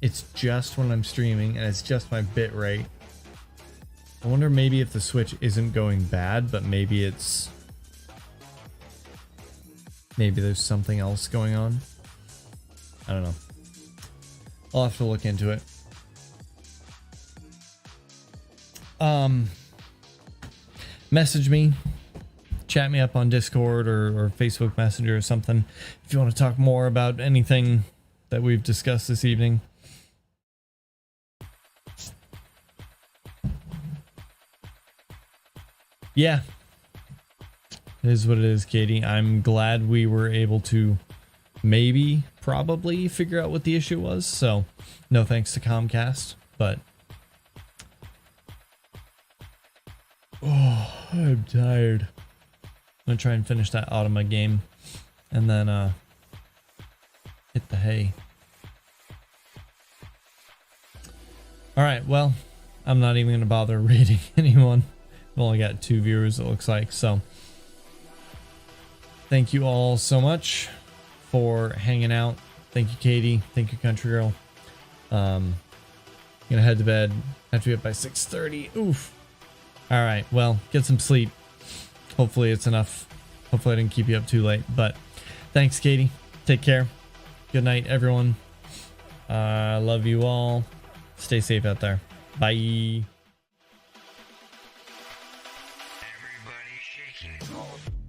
S1: It's just when I'm streaming, and it's just my bit rate. I wonder maybe if the Switch isn't going bad, but maybe there's something else going on. I don't know. I'll have to look into it. Message me, chat me up on Discord or Facebook Messenger or something if you want to talk more about anything that we've discussed this evening. Yeah, it is what it is, Katie. I'm glad we were able to maybe, probably figure out what the issue was. So no thanks to Comcast, but oh, I'm tired. I'm gonna try and finish that Automa game and then hit the hay. All right, well, I'm not even gonna bother rating anyone. I've only got 2 viewers, it looks like. So thank you all so much for hanging out. Thank you, Katie. Thank you, Country Girl. Gonna head to bed. Have to be up by 6:30. Oof. All right, well, get some sleep. Hopefully it's enough. Hopefully I didn't keep you up too late. But thanks, Katie. Take care. Good night, everyone. Love you all. Stay safe out there. Bye.
S2: Everybody shaking.